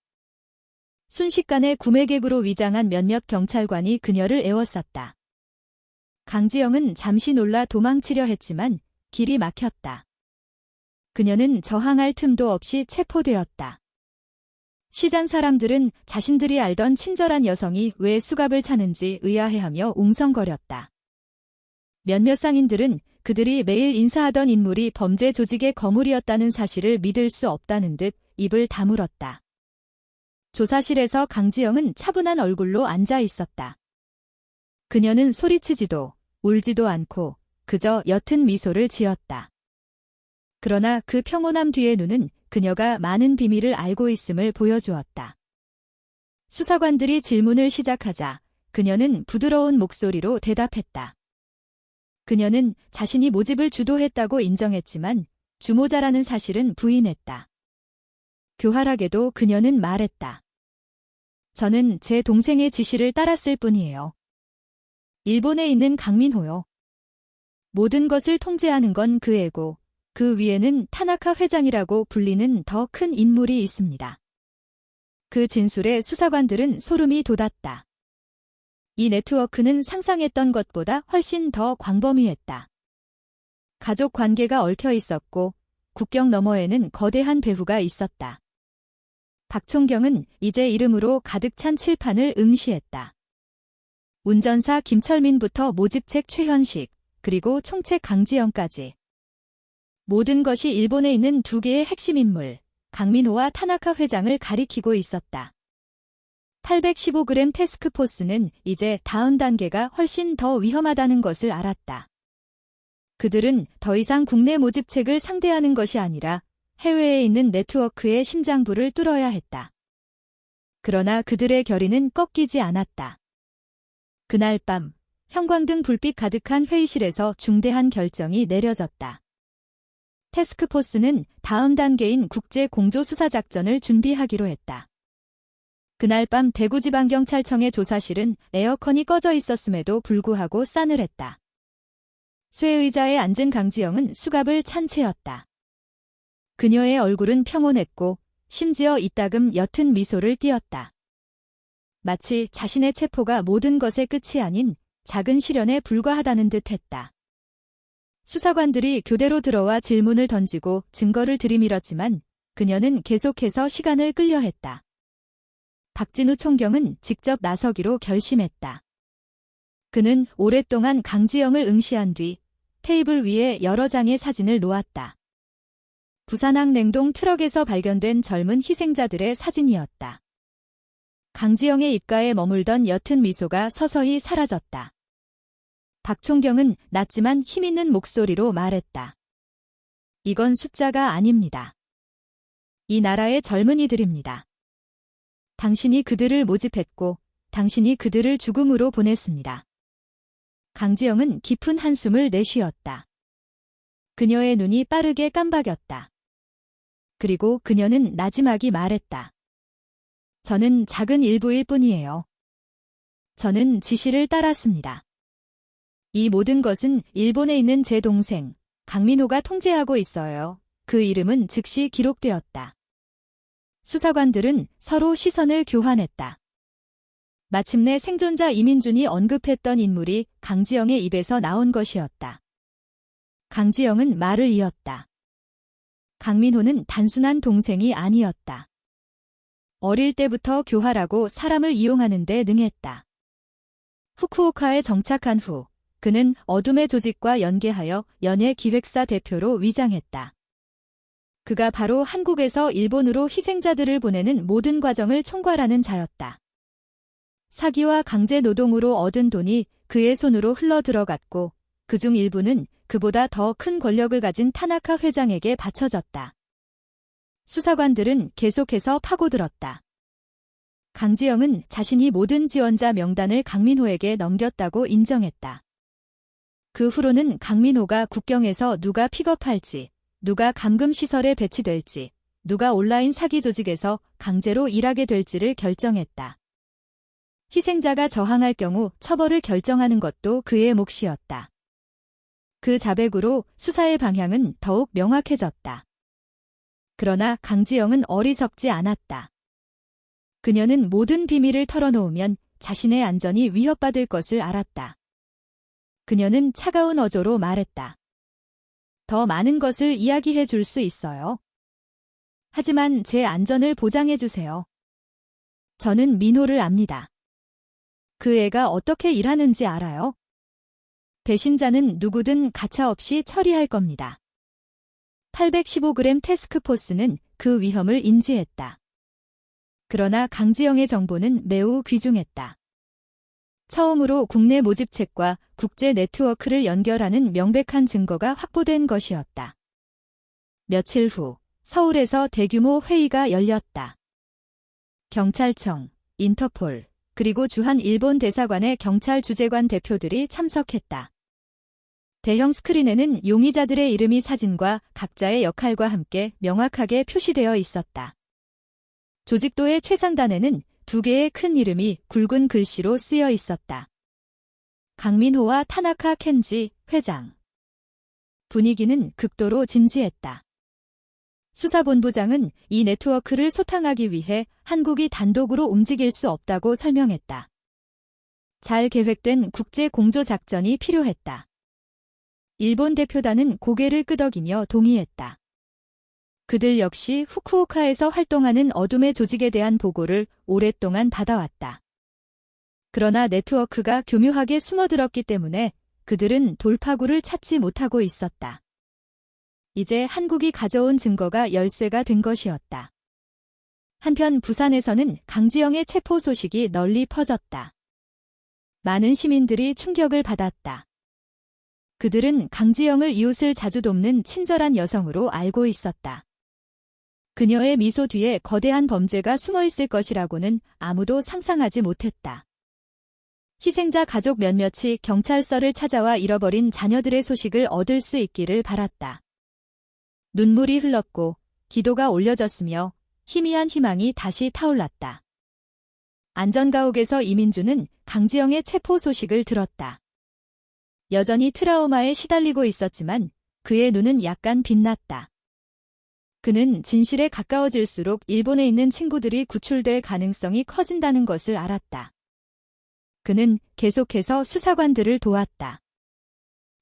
Speaker 1: 순식간에 구매객으로 위장한 몇몇 경찰관이 그녀를 에워쌌다. 강지영은 잠시 놀라 도망치려 했지만 길이 막혔다. 그녀는 저항할 틈도 없이 체포되었다. 시장 사람들은 자신들이 알던 친절한 여성이 왜 수갑을 차는지 의아해하며 웅성거렸다. 몇몇 상인들은 그들이 매일 인사하던 인물이 범죄 조직의 거물이었다는 사실을 믿을 수 없다는 듯 입을 다물었다. 조사실에서 강지영은 차분한 얼굴로 앉아 있었다. 그녀는 소리치지도 울지도 않고 그저 옅은 미소를 지었다. 그러나 그 평온함 뒤의 눈은 그녀가 많은 비밀을 알고 있음을 보여주었다. 수사관들이 질문을 시작하자 그녀는 부드러운 목소리로 대답했다. 그녀는 자신이 모집을 주도했다고 인정했지만 주모자라는 사실은 부인했다. 교활하게도 그녀는 말했다. 저는 제 동생의 지시를 따랐을 뿐이에요. 일본에 있는 강민호요. 모든 것을 통제하는 건 그 애고 그 위에는 타나카 회장이라고 불리는 더 큰 인물이 있습니다. 그 진술에 수사관들은 소름이 돋았다. 이 네트워크는 상상했던 것보다 훨씬 더 광범위했다. 가족 관계가 얽혀 있었고 국경 너머에는 거대한 배후가 있었다. 박총경은 이제 이름으로 가득 찬 칠판을 응시했다. 운전사 김철민부터 모집책 최현식, 그리고 총책 강지영까지. 모든 것이 일본에 있는 두 개의 핵심 인물, 강민호와 타나카 회장을 가리키고 있었다. 815g 태스크포스는 이제 다음 단계가 훨씬 더 위험하다는 것을 알았다. 그들은 더 이상 국내 모집책을 상대하는 것이 아니라 해외에 있는 네트워크의 심장부를 뚫어야 했다. 그러나 그들의 결의는 꺾이지 않았다. 그날 밤, 형광등 불빛 가득한 회의실에서 중대한 결정이 내려졌다. 태스크포스는 다음 단계인 국제 공조 수사 작전을 준비하기로 했다. 그날 밤 대구지방경찰청의 조사실은 에어컨이 꺼져 있었음에도 불구하고 싸늘했다. 쇠의자에 앉은 강지영은 수갑을 찬 채였다. 그녀의 얼굴은 평온했고 심지어 이따금 옅은 미소를 띄었다. 마치 자신의 체포가 모든 것의 끝이 아닌 작은 시련에 불과하다는 듯했다. 수사관들이 교대로 들어와 질문을 던지고 증거를 들이밀었지만 그녀는 계속해서 시간을 끌려 했다. 박진우 총경은 직접 나서기로 결심했다. 그는 오랫동안 강지영을 응시한 뒤 테이블 위에 여러 장의 사진을 놓았다. 부산항 냉동 트럭에서 발견된 젊은 희생자들의 사진이었다. 강지영의 입가에 머물던 옅은 미소가 서서히 사라졌다. 박 총경은 낮지만 힘있는 목소리로 말했다. 이건 숫자가 아닙니다. 이 나라의 젊은이들입니다. 당신이 그들을 모집했고 당신이 그들을 죽음으로 보냈습니다. 강지영은 깊은 한숨을 내쉬었다. 그녀의 눈이 빠르게 깜박였다. 그리고 그녀는 나지막이 말했다. 저는 작은 일부일 뿐이에요. 저는 지시를 따랐습니다. 이 모든 것은 일본에 있는 제 동생, 강민호가 통제하고 있어요. 그 이름은 즉시 기록되었다. 수사관들은 서로 시선을 교환했다. 마침내 생존자 이민준이 언급했던 인물이 강지영의 입에서 나온 것이었다. 강지영은 말을 이었다. 강민호는 단순한 동생이 아니었다. 어릴 때부터 교활하고 사람을 이용하는 데 능했다. 후쿠오카에 정착한 후 그는 어둠의 조직과 연계하여 연예 기획사 대표로 위장했다. 그가 바로 한국에서 일본으로 희생자들을 보내는 모든 과정을 총괄하는 자였다. 사기와 강제 노동으로 얻은 돈이 그의 손으로 흘러 들어갔고 그중 일부는 그보다 더 큰 권력을 가진 타나카 회장에게 바쳐졌다. 수사관들은 계속해서 파고들었다. 강지영은 자신이 모든 지원자 명단을 강민호에게 넘겼다고 인정했다. 그 후로는 강민호가 국경에서 누가 픽업할지, 누가 감금시설에 배치될지, 누가 온라인 사기 조직에서 강제로 일하게 될지를 결정했다. 희생자가 저항할 경우 처벌을 결정하는 것도 그의 몫이었다. 그 자백으로 수사의 방향은 더욱 명확해졌다. 그러나 강지영은 어리석지 않았다. 그녀는 모든 비밀을 털어놓으면 자신의 안전이 위협받을 것을 알았다. 그녀는 차가운 어조로 말했다. 더 많은 것을 이야기해 줄 수 있어요. 하지만 제 안전을 보장해 주세요. 저는 민호를 압니다. 그 애가 어떻게 일하는지 알아요. 배신자는 누구든 가차없이 처리할 겁니다. 815g 태스크포스는 그 위험을 인지했다. 그러나 강지영의 정보는 매우 귀중했다. 처음으로 국내 모집책과 국제 네트워크를 연결하는 명백한 증거가 확보된 것이었다. 며칠 후 서울에서 대규모 회의가 열렸다. 경찰청, 인터폴, 그리고 주한 일본 대사관의 경찰 주재관 대표들이 참석했다. 대형 스크린에는 용의자들의 이름이 사진과 각자의 역할과 함께 명확하게 표시되어 있었다. 조직도의 최상단에는 두 개의 큰 이름이 굵은 글씨로 쓰여 있었다. 강민호와 타나카 켄지 회장. 분위기는 극도로 진지했다. 수사본부장은 이 네트워크를 소탕하기 위해 한국이 단독으로 움직일 수 없다고 설명했다. 잘 계획된 국제 공조 작전이 필요했다. 일본 대표단은 고개를 끄덕이며 동의했다. 그들 역시 후쿠오카에서 활동하는 어둠의 조직에 대한 보고를 오랫동안 받아왔다. 그러나 네트워크가 교묘하게 숨어들었기 때문에 그들은 돌파구를 찾지 못하고 있었다. 이제 한국이 가져온 증거가 열쇠가 된 것이었다. 한편 부산에서는 강지영의 체포 소식이 널리 퍼졌다. 많은 시민들이 충격을 받았다. 그들은 강지영을 이웃을 자주 돕는 친절한 여성으로 알고 있었다. 그녀의 미소 뒤에 거대한 범죄가 숨어 있을 것이라고는 아무도 상상하지 못했다. 희생자 가족 몇몇이 경찰서를 찾아와 잃어버린 자녀들의 소식을 얻을 수 있기를 바랐다. 눈물이 흘렀고 기도가 올려졌으며 희미한 희망이 다시 타올랐다. 안전가옥에서 이민주는 강지영의 체포 소식을 들었다. 여전히 트라우마에 시달리고 있었지만 그의 눈은 약간 빛났다. 그는 진실에 가까워질수록 일본에 있는 친구들이 구출될 가능성이 커진다는 것을 알았다. 그는 계속해서 수사관들을 도왔다.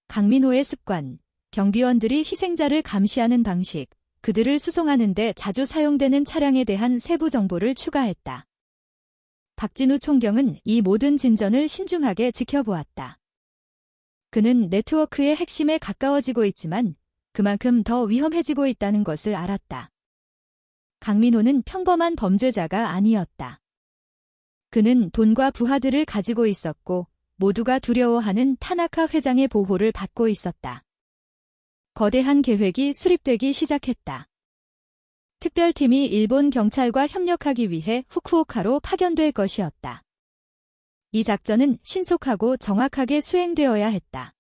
Speaker 1: 강민호의 습관, 경비원들이 희생자를 감시하는 방식, 그들을 수송하는 데 자주 사용되는 차량에 대한 세부 정보를 추가했다. 박진우 총경은 이 모든 진전을 신중하게 지켜보았다. 그는 네트워크의 핵심에 가까워지고 있지만 그만큼 더 위험해지고 있다는 것을 알았다. 강민호는 평범한 범죄자가 아니었다. 그는 돈과 부하들을 가지고 있었고 모두가 두려워하는 타나카 회장의 보호를 받고 있었다. 거대한 계획이 수립되기 시작했다. 특별팀이 일본 경찰과 협력하기 위해 후쿠오카로 파견될 것이었다. 이 작전은 신속하고 정확하게 수행되어야 했다.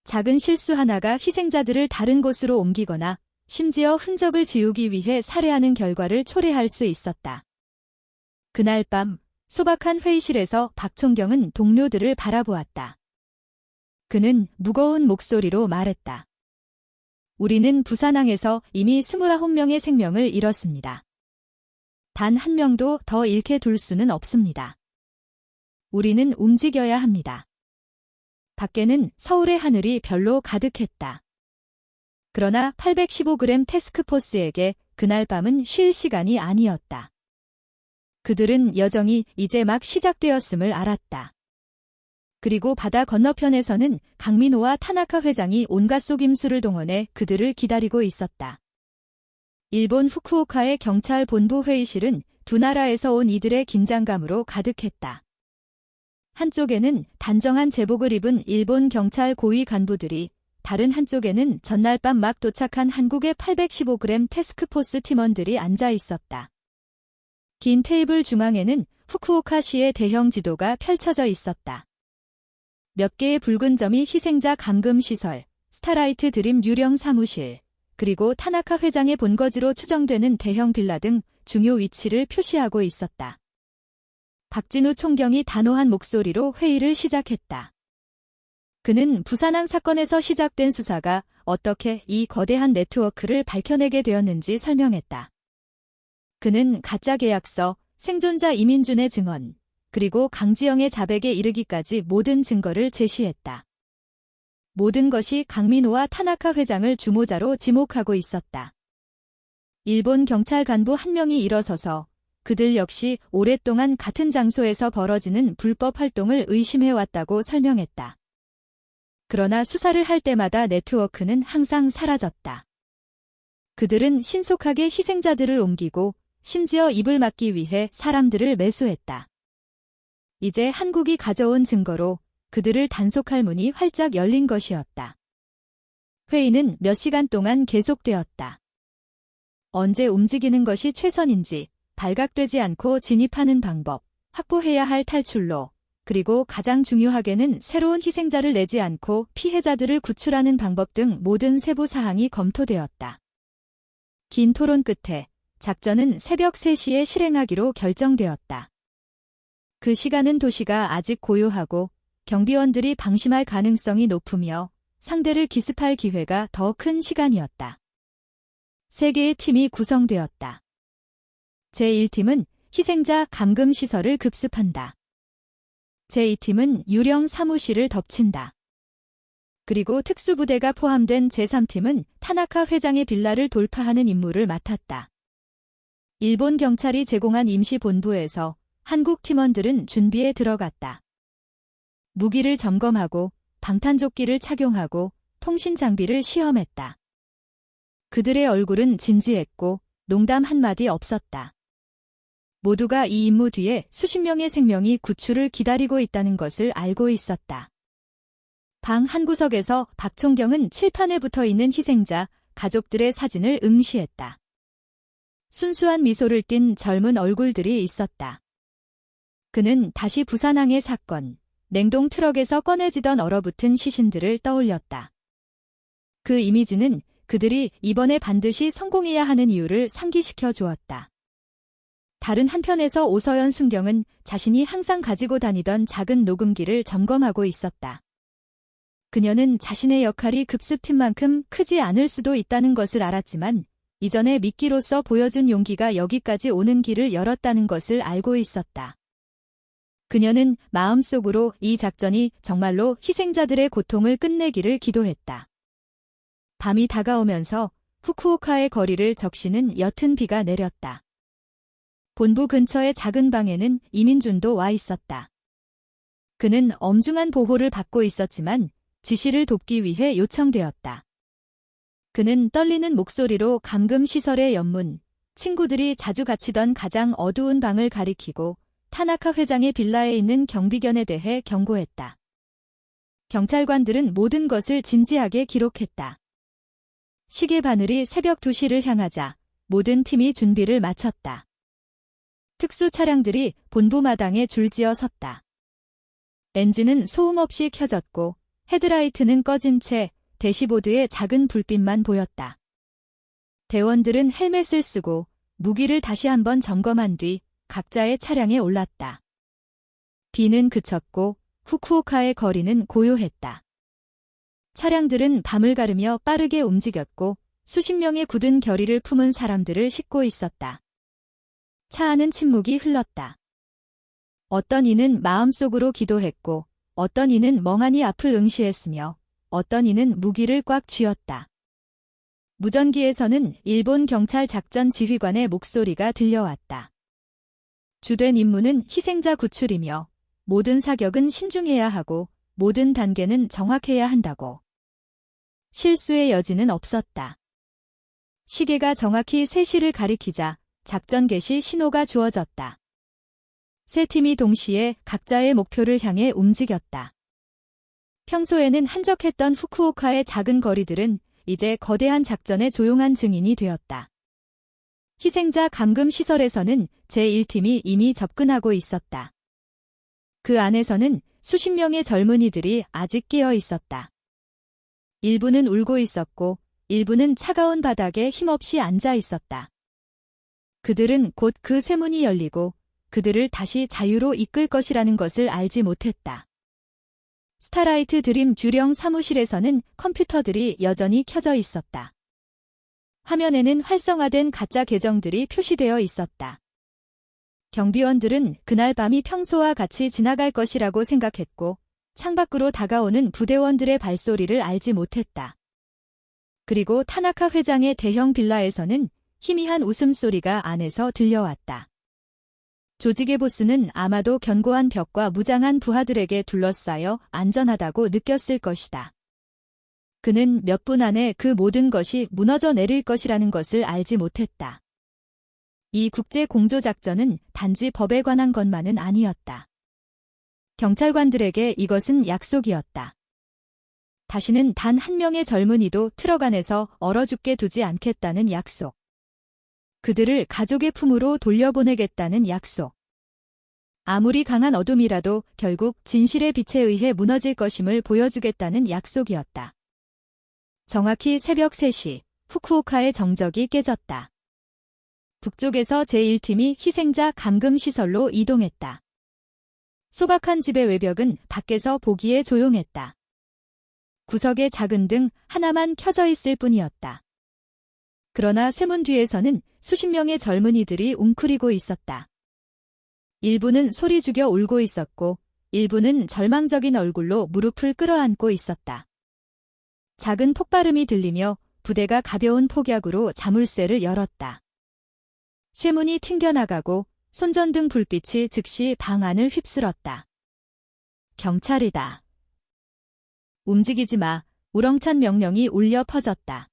Speaker 1: 작은 실수 하나가 희생자들을 다른 곳으로 옮기거나 심지어 흔적을 지우기 위해 살해하는 결과를 초래할 수 있었다. 그날 밤 소박한 회의실에서 박 총경은 동료들을 바라보았다. 그는 무거운 목소리로 말했다. 우리는 부산항에서 이미 29명의 생명을 잃었습니다. 단 한 명도 더 잃게 둘 수는 없습니다. 우리는 움직여야 합니다. 밖에는 서울의 하늘이 별로 가득했다. 그러나 815g 태스크포스에게 그날 밤은 쉴 시간이 아니었다. 그들은 여정이 이제 막 시작되었음을 알았다. 그리고 바다 건너편에서는 강민호와 타나카 회장이 온갖 속임수를 동원해 그들을 기다리고 있었다. 일본 후쿠오카의 경찰 본부 회의실은 두 나라에서 온 이들의 긴장감으로 가득했다. 한쪽에는 단정한 제복을 입은 일본 경찰 고위 간부들이, 다른 한쪽에는 전날 밤 막 도착한 한국의 815g 태스크포스 팀원들이 앉아 있었다. 긴 테이블 중앙에는 후쿠오카시의 대형 지도가 펼쳐져 있었다. 몇 개의 붉은 점이 희생자 감금 시설, 스타라이트 드림 유령 사무실, 그리고 타나카 회장의 본거지로 추정되는 대형 빌라 등 중요 위치를 표시하고 있었다. 박진우 총경이 단호한 목소리로 회의를 시작했다. 그는 부산항 사건에서 시작된 수사가 어떻게 이 거대한 네트워크를 밝혀내게 되었는지 설명했다. 그는 가짜 계약서, 생존자 이민준의 증언, 그리고 강지영의 자백에 이르기까지 모든 증거를 제시했다. 모든 것이 강민호와 타나카 회장을 주모자로 지목하고 있었다. 일본 경찰 간부 한 명이 일어서서 그들 역시 오랫동안 같은 장소에서 벌어지는 불법 활동을 의심해왔다고 설명했다. 그러나 수사를 할 때마다 네트워크는 항상 사라졌다. 그들은 신속하게 희생자들을 옮기고 심지어 입을 막기 위해 사람들을 매수했다. 이제 한국이 가져온 증거로 그들을 단속할 문이 활짝 열린 것이었다. 회의는 몇 시간 동안 계속되었다. 언제 움직이는 것이 최선인지, 발각되지 않고 진입하는 방법, 확보해야 할 탈출로, 그리고 가장 중요하게는 새로운 희생자를 내지 않고 피해자들을 구출하는 방법 등 모든 세부 사항이 검토되었다. 긴 토론 끝에 작전은 새벽 3시에 실행하기로 결정되었다. 그 시간은 도시가 아직 고요하고 경비원들이 방심할 가능성이 높으며 상대를 기습할 기회가 더 큰 시간이었다. 3개의 팀이 구성되었다. 제1팀은 희생자 감금 시설을 급습한다. 제2팀은 유령 사무실을 덮친다. 그리고 특수부대가 포함된 제3팀은 타나카 회장의 빌라를 돌파하는 임무를 맡았다. 일본 경찰이 제공한 임시본부에서 한국 팀원들은 준비에 들어갔다. 무기를 점검하고 방탄조끼를 착용하고 통신 장비를 시험했다. 그들의 얼굴은 진지했고 농담 한마디 없었다. 모두가 이 임무 뒤에 수십 명의 생명이 구출을 기다리고 있다는 것을 알고 있었다. 방 한 구석에서 박총경은 칠판에 붙어있는 희생자, 가족들의 사진을 응시했다. 순수한 미소를 띤 젊은 얼굴들이 있었다. 그는 다시 부산항해 사건, 냉동 트럭에서 꺼내지던 얼어붙은 시신들을 떠올렸다. 그 이미지는 그들이 이번에 반드시 성공해야 하는 이유를 상기시켜 주었다. 다른 한편에서 오서연 순경은 자신이 항상 가지고 다니던 작은 녹음기를 점검하고 있었다. 그녀는 자신의 역할이 급습팀만큼 크지 않을 수도 있다는 것을 알았지만 이전에 미끼로서 보여준 용기가 여기까지 오는 길을 열었다는 것을 알고 있었다. 그녀는 마음속으로 이 작전이 정말로 희생자들의 고통을 끝내기를 기도했다. 밤이 다가오면서 후쿠오카의 거리를 적시는 옅은 비가 내렸다. 본부 근처의 작은 방에는 이민준도 와 있었다. 그는 엄중한 보호를 받고 있었지만 지시를 돕기 위해 요청되었다. 그는 떨리는 목소리로 감금시설의 연문, 친구들이 자주 갇히던 가장 어두운 방을 가리키고 타나카 회장의 빌라에 있는 경비견에 대해 경고했다. 경찰관들은 모든 것을 진지하게 기록했다. 시계 바늘이 새벽 2시를 향하자 모든 팀이 준비를 마쳤다. 특수 차량들이 본부 마당에 줄지어 섰다. 엔진은 소음 없이 켜졌고 헤드라이트는 꺼진 채 대시보드에 작은 불빛만 보였다. 대원들은 헬멧을 쓰고 무기를 다시 한번 점검한 뒤 각자의 차량에 올랐다. 비는 그쳤고 후쿠오카의 거리는 고요했다. 차량들은 밤을 가르며 빠르게 움직였고 수십 명의 굳은 결의를 품은 사람들을 싣고 있었다. 차 안은 침묵이 흘렀다. 어떤 이는 마음속으로 기도했고 어떤 이는 멍하니 앞을 응시했으며 어떤 이는 무기를 꽉 쥐었다. 무전기에서는 일본 경찰 작전 지휘관의 목소리가 들려왔다. 주된 임무는 희생자 구출이며 모든 사격은 신중해야 하고 모든 단계는 정확해야 한다고. 실수의 여지는 없었다. 시계가 정확히 3시를 가리키자 작전 개시 신호가 주어졌다. 세 팀이 동시에 각자의 목표를 향해 움직였다. 평소에는 한적했던 후쿠오카의 작은 거리들은 이제 거대한 작전의 조용한 증인이 되었다. 희생자 감금 시설에서는 제1팀이 이미 접근하고 있었다. 그 안에서는 수십 명의 젊은이들이 아직 깨어 있었다. 일부는 울고 있었고 일부는 차가운 바닥에 힘없이 앉아 있었다. 그들은 곧 그 쇠문이 열리고 그들을 다시 자유로 이끌 것이라는 것을 알지 못했다. 스타라이트 드림 주령 사무실에서는 컴퓨터들이 여전히 켜져 있었다. 화면에는 활성화된 가짜 계정들이 표시되어 있었다. 경비원들은 그날 밤이 평소와 같이 지나갈 것이라고 생각했고 창밖으로 다가오는 부대원들의 발소리를 알지 못했다. 그리고 타나카 회장의 대형 빌라에서는 희미한 웃음소리가 안에서 들려왔다. 조직의 보스는 아마도 견고한 벽과 무장한 부하들에게 둘러싸여 안전하다고 느꼈을 것이다. 그는 몇 분 안에 그 모든 것이 무너져 내릴 것이라는 것을 알지 못했다. 이 국제 공조작전은 단지 법에 관한 것만은 아니었다. 경찰관들에게 이것은 약속이었다. 다시는 단 한 명의 젊은이도 트럭 안에서 얼어 죽게 두지 않겠다는 약속. 그들을 가족의 품으로 돌려보내겠다는 약속. 아무리 강한 어둠이라도 결국 진실의 빛에 의해 무너질 것임을 보여주겠다는 약속이었다. 정확히 새벽 3시, 후쿠오카의 정적이 깨졌다. 북쪽에서 제1팀이 희생자 감금시설로 이동했다. 소박한 집의 외벽은 밖에서 보기에 조용했다. 구석에 작은 등 하나만 켜져 있을 뿐이었다. 그러나 쇠문 뒤에서는 수십 명의 젊은이들이 웅크리고 있었다. 일부는 소리 죽여 울고 있었고 일부는 절망적인 얼굴로 무릎을 끌어안고 있었다. 작은 폭발음이 들리며 부대가 가벼운 폭약으로 자물쇠를 열었다. 쇠문이 튕겨나가고 손전등 불빛이 즉시 방 안을 휩쓸었다. 경찰이다. 움직이지 마. 우렁찬 명령이 울려 퍼졌다.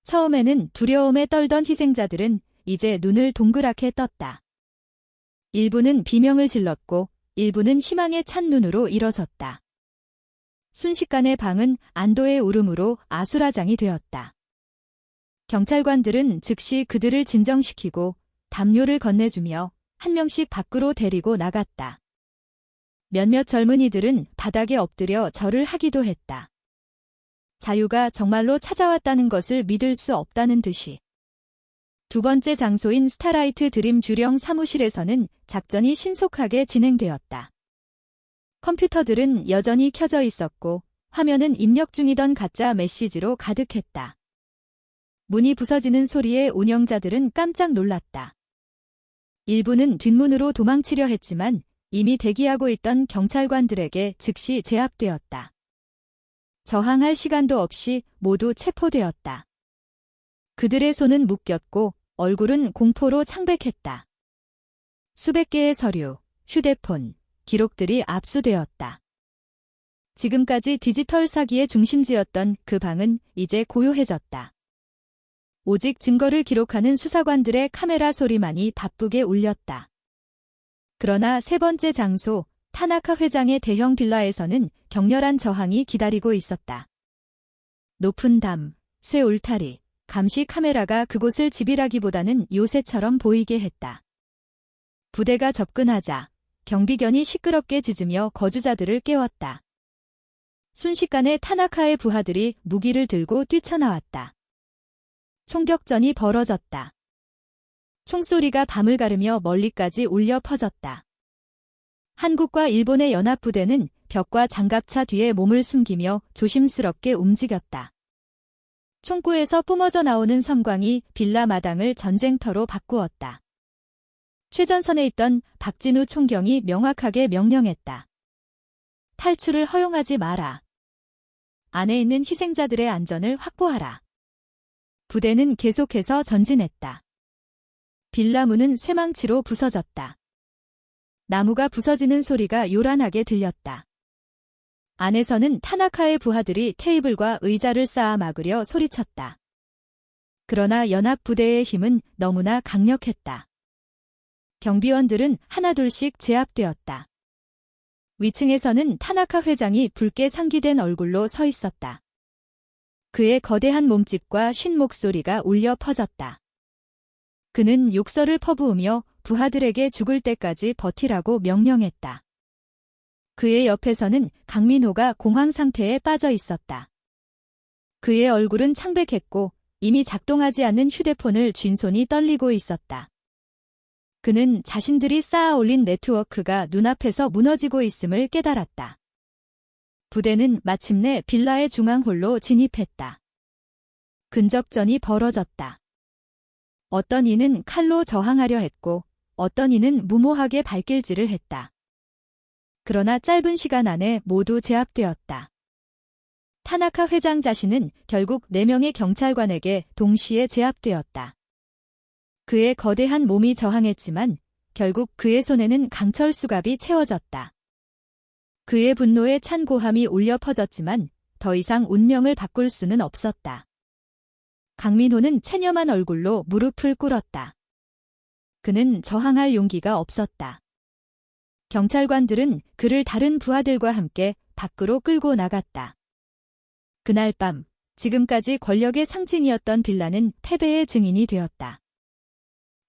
Speaker 1: 처음에는 두려움에 떨던 희생자들은 이제 눈을 동그랗게 떴다. 일부는 비명을 질렀고 일부는 희망에 찬 눈으로 일어섰다. 순식간에 방은 안도의 울음으로 아수라장이 되었다. 경찰관들은 즉시 그들을 진정시키고 담요를 건네주며 한 명씩 밖으로 데리고 나갔다. 몇몇 젊은이들은 바닥에 엎드려 절을 하기도 했다. 자유가 정말로 찾아왔다는 것을 믿을 수 없다는 듯이. 두 번째 장소인 스타라이트 드림 주령 사무실에서는 작전이 신속하게 진행되었다. 컴퓨터들은 여전히 켜져 있었고 화면은 입력 중이던 가짜 메시지로 가득했다. 문이 부서지는 소리에 운영자들은 깜짝 놀랐다. 일부는 뒷문으로 도망치려 했지만 이미 대기하고 있던 경찰관들에게 즉시 제압되었다. 저항할 시간도 없이 모두 체포되었다. 그들의 손은 묶였고 얼굴은 공포로 창백했다. 수백 개의 서류, 휴대폰, 기록들이 압수되었다. 지금까지 디지털 사기의 중심지였던 그 방은 이제 고요해졌다. 오직 증거를 기록하는 수사관들의 카메라 소리만이 바쁘게 울렸다. 그러나 세 번째 장소, 타나카 회장의 대형 빌라에서는 격렬한 저항이 기다리고 있었다. 높은 담, 쇠 울타리, 감시 카메라가 그곳을 지배하기보다는 요새처럼 보이게 했다. 부대가 접근하자 경비견이 시끄럽게 짖으며 거주자들을 깨웠다. 순식간에 타나카의 부하들이 무기를 들고 뛰쳐나왔다. 총격전이 벌어졌다. 총소리가 밤을 가르며 멀리까지 울려 퍼졌다. 한국과 일본의 연합부대는 벽과 장갑차 뒤에 몸을 숨기며 조심스럽게 움직였다. 총구에서 뿜어져 나오는 섬광이 빌라 마당을 전쟁터로 바꾸었다. 최전선에 있던 박진우 총경이 명확하게 명령했다. 탈출을 허용하지 마라. 안에 있는 희생자들의 안전을 확보하라. 부대는 계속해서 전진했다. 빌라 문은 쇠망치로 부서졌다. 나무가 부서지는 소리가 요란하게 들렸다. 안에서는 타나카의 부하들이 테이블과 의자를 쌓아 막으려 소리쳤다. 그러나 연합부대의 힘은 너무나 강력했다. 경비원들은 하나둘씩 제압되었다. 위층에서는 타나카 회장이 붉게 상기된 얼굴로 서 있었다. 그의 거대한 몸집과 쉰 목소리가 울려 퍼졌다. 그는 욕설을 퍼부으며 부하들에게 죽을 때까지 버티라고 명령했다. 그의 옆에서는 강민호가 공황 상태에 빠져 있었다. 그의 얼굴은 창백했고 이미 작동하지 않는 휴대폰을 쥔 손이 떨리고 있었다. 그는 자신들이 쌓아 올린 네트워크가 눈앞에서 무너지고 있음을 깨달았다. 부대는 마침내 빌라의 중앙홀로 진입했다. 근접전이 벌어졌다. 어떤 이는 칼로 저항하려 했고 어떤 이는 무모하게 발길질을 했다. 그러나 짧은 시간 안에 모두 제압되었다. 타나카 회장 자신은 결국 4명의 경찰관에게 동시에 제압되었다. 그의 거대한 몸이 저항했지만 결국 그의 손에는 강철 수갑이 채워졌다. 그의 분노에 찬 고함이 울려 퍼졌지만 더 이상 운명을 바꿀 수는 없었다. 강민호는 체념한 얼굴로 무릎을 꿇었다. 그는 저항할 용기가 없었다. 경찰관들은 그를 다른 부하들과 함께 밖으로 끌고 나갔다. 그날 밤, 지금까지 권력의 상징이었던 빌라는 패배의 증인이 되었다.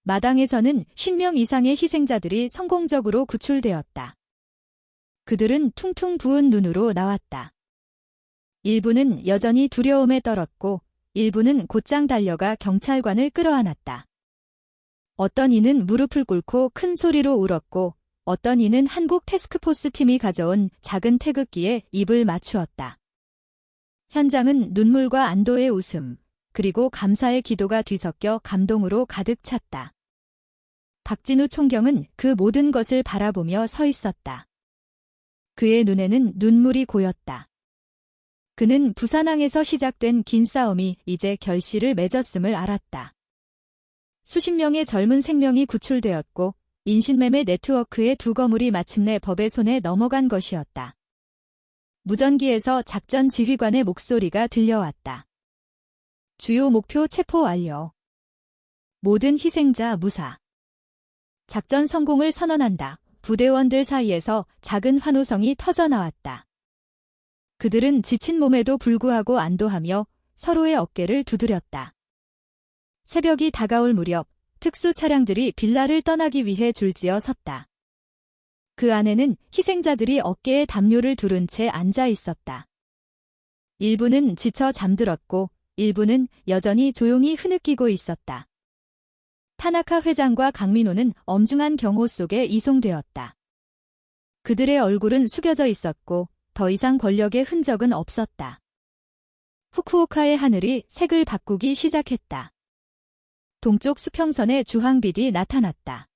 Speaker 1: 마당에서는 10명 이상의 희생자들이 성공적으로 구출되었다. 그들은 퉁퉁 부은 눈으로 나왔다. 일부는 여전히 두려움에 떨었고 일부는 곧장 달려가 경찰관을 끌어안았다. 어떤 이는 무릎을 꿇고 큰 소리로 울었고 어떤 이는 한국 태스크포스 팀이 가져온 작은 태극기에 입을 맞추었다. 현장은 눈물과 안도의 웃음, 그리고 감사의 기도가 뒤섞여 감동으로 가득 찼다. 박진우 총경은 그 모든 것을 바라보며 서 있었다. 그의 눈에는 눈물이 고였다. 그는 부산항에서 시작된 긴 싸움이 이제 결실을 맺었음을 알았다. 수십 명의 젊은 생명이 구출되었고 인신매매 네트워크의 두 거물이 마침내 법의 손에 넘어간 것이었다. 무전기에서 작전 지휘관의 목소리가 들려왔다. 주요 목표 체포 완료. 모든 희생자 무사. 작전 성공을 선언한다. 부대원들 사이에서 작은 환호성이 터져나왔다. 그들은 지친 몸에도 불구하고 안도하며 서로의 어깨를 두드렸다. 새벽이 다가올 무렵 특수 차량들이 빌라를 떠나기 위해 줄지어 섰다. 그 안에는 희생자들이 어깨에 담요를 두른 채 앉아 있었다. 일부는 지쳐 잠들었고 일부는 여전히 조용히 흐느끼고 있었다. 타나카 회장과 강민호는 엄중한 경호 속에 이송되었다. 그들의 얼굴은 숙여져 있었고 더 이상 권력의 흔적은 없었다. 후쿠오카의 하늘이 색을 바꾸기 시작했다. 동쪽 수평선에 주황빛이 나타났다.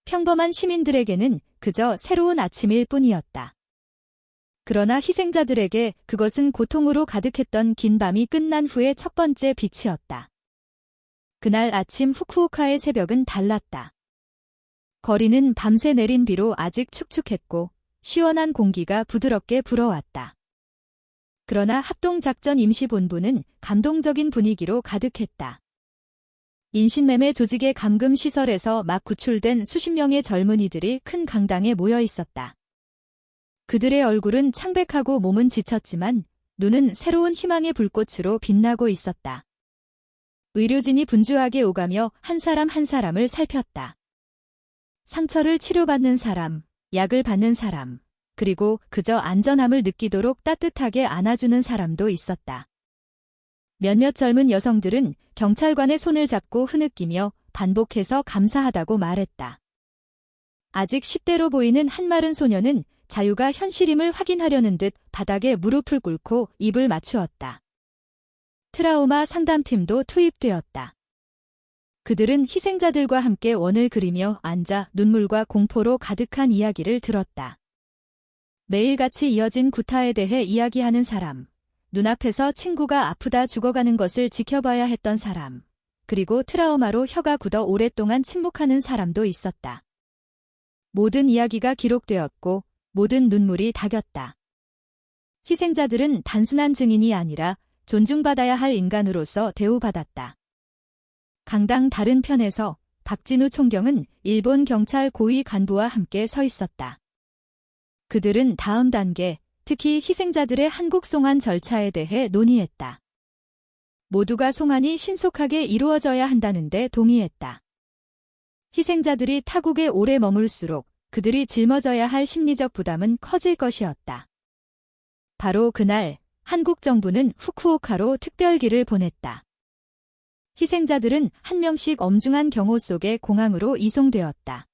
Speaker 1: 평범한 시민들에게는 그저 새로운 아침일 뿐이었다. 그러나 희생자들에게 그것은 고통으로 가득했던 긴 밤이 끝난 후의 첫 번째 빛이었다. 그날 아침 후쿠오카의 새벽은 달랐다. 거리는 밤새 내린 비로 아직 축축했고 시원한 공기가 부드럽게 불어왔다. 그러나 합동작전 임시본부는 감동적인 분위기로 가득했다. 인신매매 조직의 감금 시설에서 막 구출된 수십 명의 젊은이들이 큰 강당에 모여 있었다. 그들의 얼굴은 창백하고 몸은 지쳤지만 눈은 새로운 희망의 불꽃으로 빛나고 있었다. 의료진이 분주하게 오가며 한 사람 한 사람을 살폈다. 상처를 치료받는 사람, 약을 받는 사람, 그리고 그저 안전함을 느끼도록 따뜻하게 안아주는 사람도 있었다. 몇몇 젊은 여성들은 경찰관의 손을 잡고 흐느끼며 반복해서 감사하다고 말했다. 아직 10대로 보이는 한마른 소녀는 자유가 현실임을 확인하려는 듯 바닥에 무릎을 꿇고 입을 맞추었다. 트라우마 상담팀도 투입되었다. 그들은 희생자들과 함께 원을 그리며 앉아 눈물과 공포로 가득한 이야기를 들었다. 매일같이 이어진 구타에 대해 이야기하는 사람, 눈앞에서 친구가 아프다 죽어가는 것을 지켜봐야 했던 사람, 그리고 트라우마로 혀가 굳어 오랫동안 침묵하는 사람도 있었다. 모든 이야기가 기록되었고 모든 눈물이 닦였다. 희생자들은 단순한 증인이 아니라 존중받아야 할 인간으로서 대우받았다. 강당 다른 편에서 박진우 총경은 일본 경찰 고위 간부와 함께 서 있었다. 그들은 다음 단계, 특히 희생자들의 한국 송환 절차에 대해 논의했다. 모두가 송환이 신속하게 이루어져야 한다는데 동의했다. 희생자들이 타국에 오래 머물수록 그들이 짊어져야 할 심리적 부담은 커질 것이었다. 바로 그날 한국 정부는 후쿠오카로 특별기를 보냈다. 희생자들은 한 명씩 엄중한 경호 속에 공항으로 이송되었다.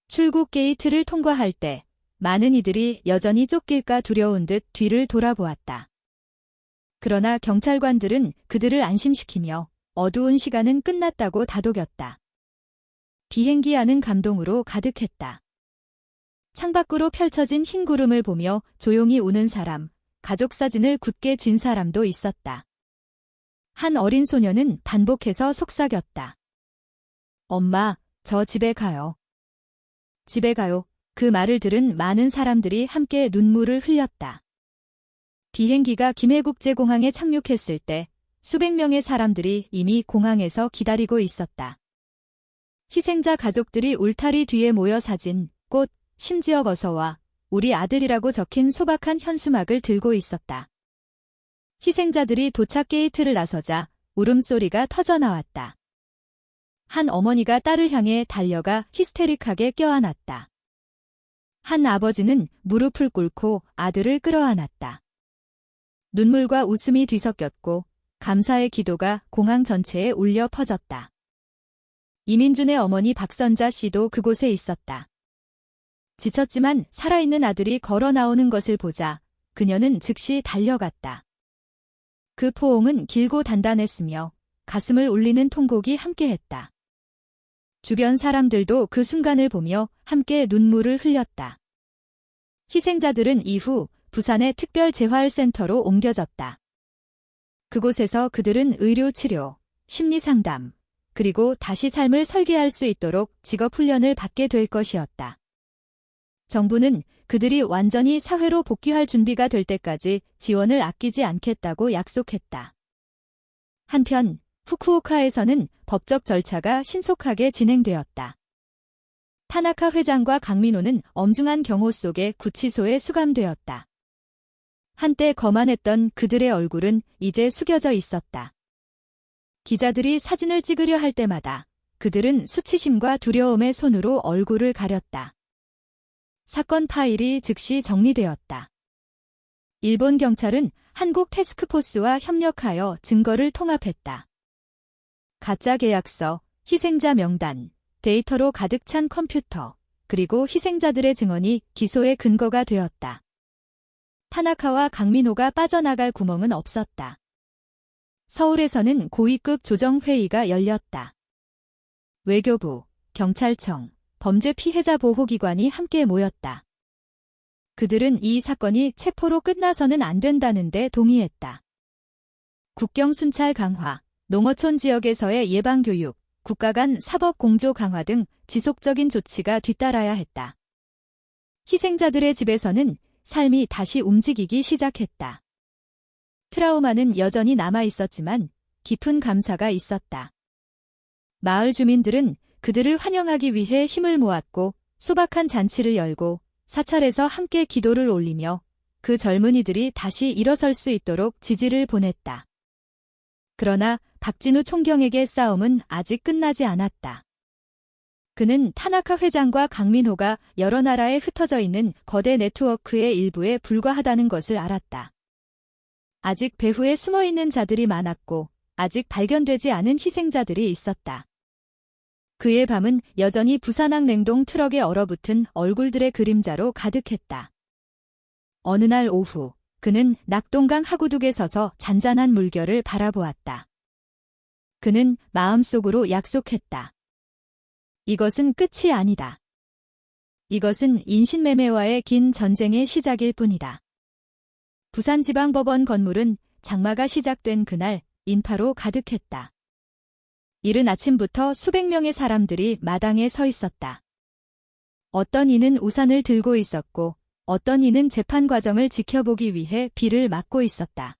Speaker 1: 출국 게이트를 통과할 때 많은 이들이 여전히 쫓길까 두려운 듯 뒤를 돌아보았다. 그러나 경찰관들은 그들을 안심시키며 어두운 시간은 끝났다고 다독였다. 비행기 안은 감동으로 가득했다. 창밖으로 펼쳐진 흰 구름을 보며 조용히 우는 사람, 가족 사진을 굳게 쥔 사람도 있었다. 한 어린 소녀는 반복해서 속삭였다. 엄마, 저 집에 가요. 집에 가요. 그 말을 들은 많은 사람들이 함께 눈물을 흘렸다. 비행기가 김해국제공항에 착륙했을 때 수백 명의 사람들이 이미 공항에서 기다리고 있었다. 희생자 가족들이 울타리 뒤에 모여 사진, 꽃, 심지어 버서와 우리 아들이라고 적힌 소박한 현수막을 들고 있었다. 희생자들이 도착 게이트를 나서자 울음소리가 터져나왔다. 한 어머니가 딸을 향해 달려가 히스테릭하게 껴안았다. 한 아버지는 무릎을 꿇고 아들을 끌어안았다. 눈물과 웃음이 뒤섞였고 감사의 기도가 공항 전체에 울려 퍼졌다. 이민준의 어머니 박선자 씨도 그곳에 있었다. 지쳤지만 살아있는 아들이 걸어 나오는 것을 보자 그녀는 즉시 달려갔다. 그 포옹은 길고 단단했으며 가슴을 울리는 통곡이 함께했다. 주변 사람들도 그 순간을 보며 함께 눈물을 흘렸다. 희생자들은 이후 부산의 특별재활센터로 옮겨졌다. 그곳에서 그들은 의료치료, 심리상담, 그리고 다시 삶을 설계할 수 있도록 직업훈련을 받게 될 것이었다. 정부는 그들이 완전히 사회로 복귀할 준비가 될 때까지 지원을 아끼지 않겠다고 약속했다. 한편 후쿠오카에서는 법적 절차가 신속하게 진행되었다. 타나카 회장과 강민호는 엄중한 경호 속에 구치소에 수감되었다. 한때 거만했던 그들의 얼굴은 이제 숙여져 있었다. 기자들이 사진을 찍으려 할 때마다 그들은 수치심과 두려움의 손으로 얼굴을 가렸다. 사건 파일이 즉시 정리되었다. 일본 경찰은 한국 태스크포스와 협력하여 증거를 통합했다. 가짜 계약서, 희생자 명단, 데이터로 가득 찬 컴퓨터, 그리고 희생자들의 증언이 기소의 근거가 되었다. 타나카와 강민호가 빠져나갈 구멍은 없었다. 서울에서는 고위급 조정회의가 열렸다. 외교부, 경찰청, 범죄 피해자 보호기관이 함께 모였다. 그들은 이 사건이 체포로 끝나서는 안 된다는데 동의했다. 국경 순찰 강화, 농어촌 지역에서의 예방교육, 국가 간 사법 공조 강화 등 지속적인 조치가 뒤따라야 했다. 희생자들의 집에서는 삶이 다시 움직이기 시작했다. 트라우마는 여전히 남아 있었지만 깊은 감사가 있었다. 마을 주민들은 그들을 환영하기 위해 힘을 모았고 소박한 잔치를 열고 사찰에서 함께 기도를 올리며 그 젊은이들이 다시 일어설 수 있도록 지지를 보냈다. 그러나 박진우 총경에게 싸움은 아직 끝나지 않았다. 그는 타나카 회장과 강민호가 여러 나라에 흩어져 있는 거대 네트워크의 일부에 불과하다는 것을 알았다. 아직 배후에 숨어있는 자들이 많았고 아직 발견되지 않은 희생자들이 있었다. 그의 밤은 여전히 부산항 냉동 트럭에 얼어붙은 얼굴들의 그림자로 가득했다. 어느 날 오후 그는 낙동강 하구둑에 서서 잔잔한 물결을 바라보았다. 그는 마음속으로 약속했다. 이것은 끝이 아니다. 이것은 인신매매와의 긴 전쟁의 시작일 뿐이다. 부산지방법원 건물은 장마가 시작된 그날 인파로 가득했다. 이른 아침부터 수백 명의 사람들이 마당에 서 있었다. 어떤 이는 우산을 들고 있었고 어떤 이는 재판 과정을 지켜보기 위해 비를 맞고 있었다.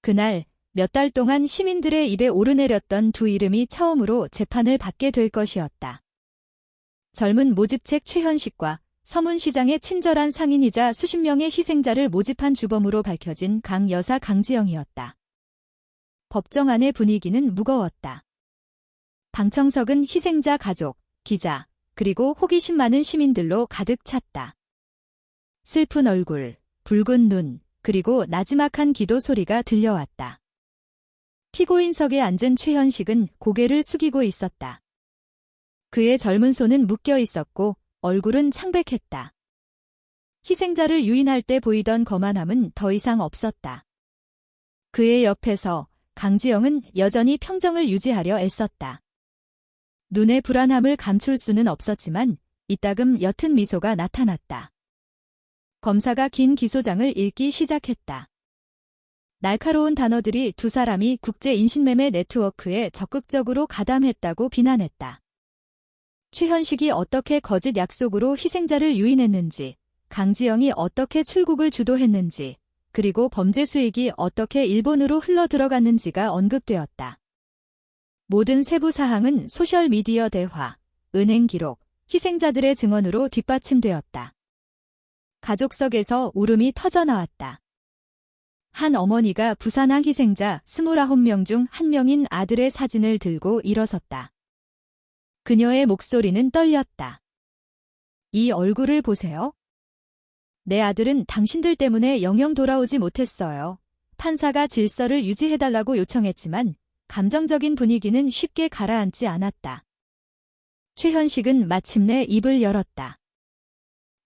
Speaker 1: 그날 몇 달 동안 시민들의 입에 오르내렸던 두 이름이 처음으로 재판을 받게 될 것이었다. 젊은 모집책 최현식과 서문시장의 친절한 상인이자 수십 명의 희생자를 모집한 주범으로 밝혀진 강 여사 강지영이었다. 법정 안의 분위기는 무거웠다. 방청석은 희생자 가족, 기자, 그리고 호기심 많은 시민들로 가득 찼다. 슬픈 얼굴, 붉은 눈, 그리고 나지막한 기도 소리가 들려왔다. 피고인석에 앉은 최현식은 고개를 숙이고 있었다. 그의 젊은 손은 묶여 있었고 얼굴은 창백했다. 희생자를 유인할 때 보이던 거만함은 더 이상 없었다. 그의 옆에서 강지영은 여전히 평정을 유지하려 애썼다. 눈의 불안함을 감출 수는 없었지만 이따금 옅은 미소가 나타났다. 검사가 긴 기소장을 읽기 시작했다. 날카로운 단어들이 두 사람이 국제 인신매매 네트워크에 적극적으로 가담했다고 비난했다. 최현식이 어떻게 거짓 약속으로 희생자를 유인했는지, 강지영이 어떻게 출국을 주도했는지, 그리고 범죄 수익이 어떻게 일본으로 흘러들어갔는지가 언급되었다. 모든 세부 사항은 소셜미디어 대화, 은행 기록, 희생자들의 증언으로 뒷받침되었다. 가족석에서 울음이 터져나왔다. 한 어머니가 부산항 희생자 29명 중 한 명인 아들의 사진을 들고 일어섰다. 그녀의 목소리는 떨렸다. 이 얼굴을 보세요. 내 아들은 당신들 때문에 영영 돌아오지 못했어요. 판사가 질서를 유지해달라고 요청했지만 감정적인 분위기는 쉽게 가라앉지 않았다. 최현식은 마침내 입을 열었다.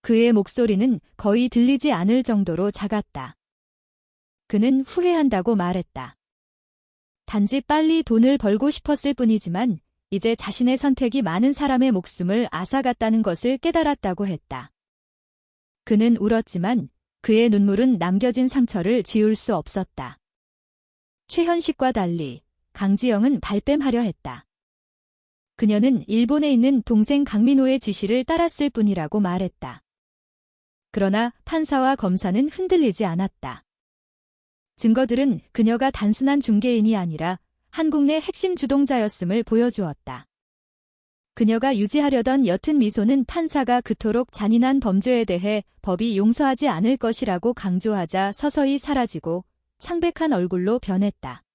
Speaker 1: 그의 목소리는 거의 들리지 않을 정도로 작았다. 그는 후회한다고 말했다. 단지 빨리 돈을 벌고 싶었을 뿐이지만 이제 자신의 선택이 많은 사람의 목숨을 앗아갔다는 것을 깨달았다고 했다. 그는 울었지만 그의 눈물은 남겨진 상처를 지울 수 없었다. 최현식과 달리 강지영은 발뺌하려 했다. 그녀는 일본에 있는 동생 강민호의 지시를 따랐을 뿐이라고 말했다. 그러나 판사와 검사는 흔들리지 않았다. 증거들은 그녀가 단순한 중개인이 아니라 한국 내 핵심 주동자였음을 보여주었다. 그녀가 유지하려던 옅은 미소는 판사가 그토록 잔인한 범죄에 대해 법이 용서하지 않을 것이라고 강조하자 서서히 사라지고 창백한 얼굴로 변했다.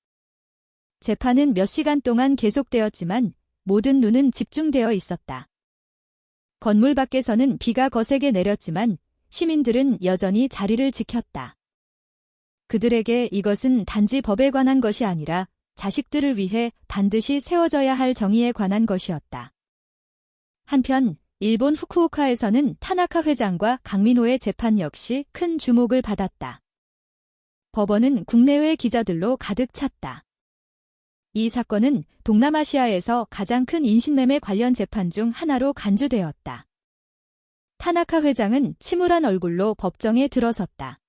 Speaker 1: 재판은 몇 시간 동안 계속되었지만 모든 눈은 집중되어 있었다. 건물 밖에서는 비가 거세게 내렸지만 시민들은 여전히 자리를 지켰다. 그들에게 이것은 단지 법에 관한 것이 아니라 자식들을 위해 반드시 세워져야 할 정의에 관한 것이었다. 한편 일본 후쿠오카에서는 타나카 회장과 강민호의 재판 역시 큰 주목을 받았다. 법원은 국내외 기자들로 가득 찼다. 이 사건은 동남아시아에서 가장 큰 인신매매 관련 재판 중 하나로 간주되었다. 타나카 회장은 침울한 얼굴로 법정에 들어섰다.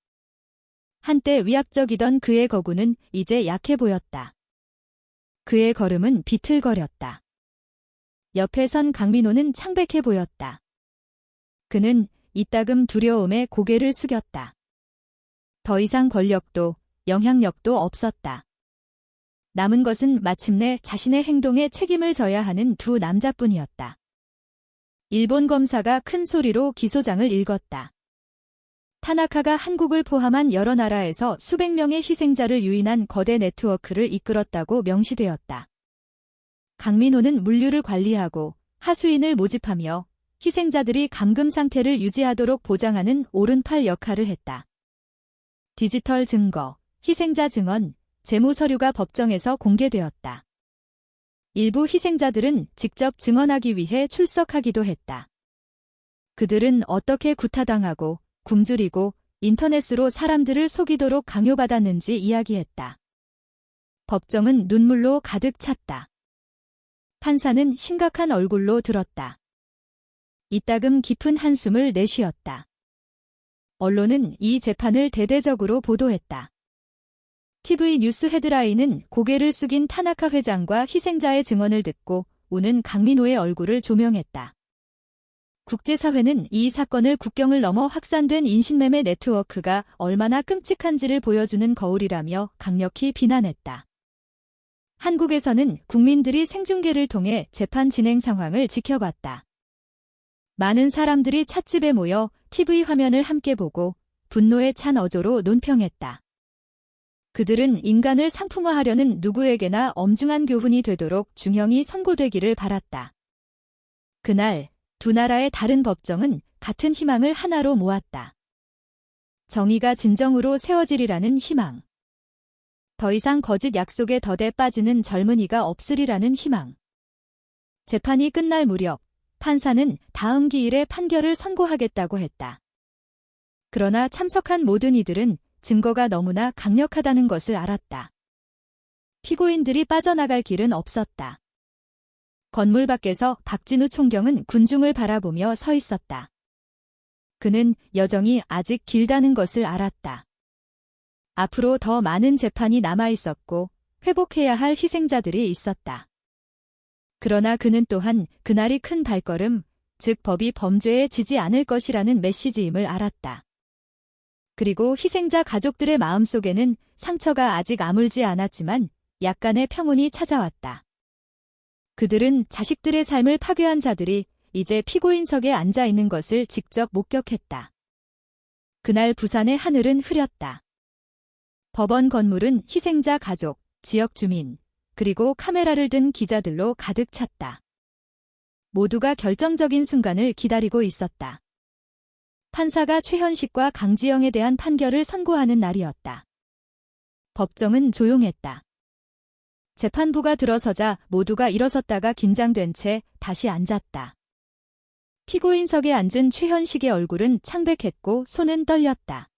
Speaker 1: 한때 위압적이던 그의 거구는 이제 약해 보였다. 그의 걸음은 비틀거렸다. 옆에 선 강민호는 창백해 보였다. 그는 이따금 두려움에 고개를 숙였다. 더 이상 권력도 영향력도 없었다. 남은 것은 마침내 자신의 행동에 책임을 져야 하는 두 남자뿐이었다. 일본 검사가 큰 소리로 기소장을 읽었다. 타나카가 한국을 포함한 여러 나라에서 수백 명의 희생자를 유인한 거대 네트워크를 이끌었다고 명시되었다. 강민호는 물류를 관리하고 하수인을 모집하며 희생자들이 감금 상태를 유지하도록 보장하는 오른팔 역할을 했다. 디지털 증거, 희생자 증언, 재무 서류가 법정에서 공개되었다. 일부 희생자들은 직접 증언하기 위해 출석하기도 했다. 그들은 어떻게 구타당하고 굶주리고 인터넷으로 사람들을 속이도록 강요받았는지 이야기했다. 법정은 눈물로 가득 찼다. 판사는 심각한 얼굴로 들었다. 이따금 깊은 한숨을 내쉬었다. 언론은 이 재판을 대대적으로 보도했다. TV 뉴스 헤드라인은 고개를 숙인 타나카 회장과 희생자의 증언을 듣고 우는 강민호의 얼굴을 조명했다. 국제사회는 이 사건을 국경을 넘어 확산된 인신매매 네트워크가 얼마나 끔찍한지를 보여주는 거울이라며 강력히 비난했다. 한국에서는 국민들이 생중계를 통해 재판 진행 상황을 지켜봤다. 많은 사람들이 찻집에 모여 TV 화면을 함께 보고 분노에 찬 어조로 논평했다. 그들은 인간을 상품화하려는 누구에게나 엄중한 교훈이 되도록 중형이 선고되기를 바랐다. 그날 두 나라의 다른 법정은 같은 희망을 하나로 모았다. 정의가 진정으로 세워지리라는 희망. 더 이상 거짓 약속에 덫에 빠지는 젊은이가 없으리라는 희망. 재판이 끝날 무렵 판사는 다음 기일에 판결을 선고하겠다고 했다. 그러나 참석한 모든 이들은 증거가 너무나 강력하다는 것을 알았다. 피고인들이 빠져나갈 길은 없었다. 건물 밖에서 박진우 총경은 군중을 바라보며 서 있었다. 그는 여정이 아직 길다는 것을 알았다. 앞으로 더 많은 재판이 남아 있었고 회복해야 할 희생자들이 있었다. 그러나 그는 또한 그날이 큰 발걸음, 즉 법이 범죄에 지지 않을 것이라는 메시지임을 알았다. 그리고 희생자 가족들의 마음속에는 상처가 아직 아물지 않았지만 약간의 평온이 찾아왔다. 그들은 자식들의 삶을 파괴한 자들이 이제 피고인석에 앉아 있는 것을 직접 목격했다. 그날 부산의 하늘은 흐렸다. 법원 건물은 희생자 가족, 지역 주민, 그리고 카메라를 든 기자들로 가득 찼다. 모두가 결정적인 순간을 기다리고 있었다. 판사가 최현식과 강지영에 대한 판결을 선고하는 날이었다. 법정은 조용했다. 재판부가 들어서자 모두가 일어섰다가 긴장된 채 다시 앉았다. 피고인석에 앉은 최현식의 얼굴은 창백했고 손은 떨렸다.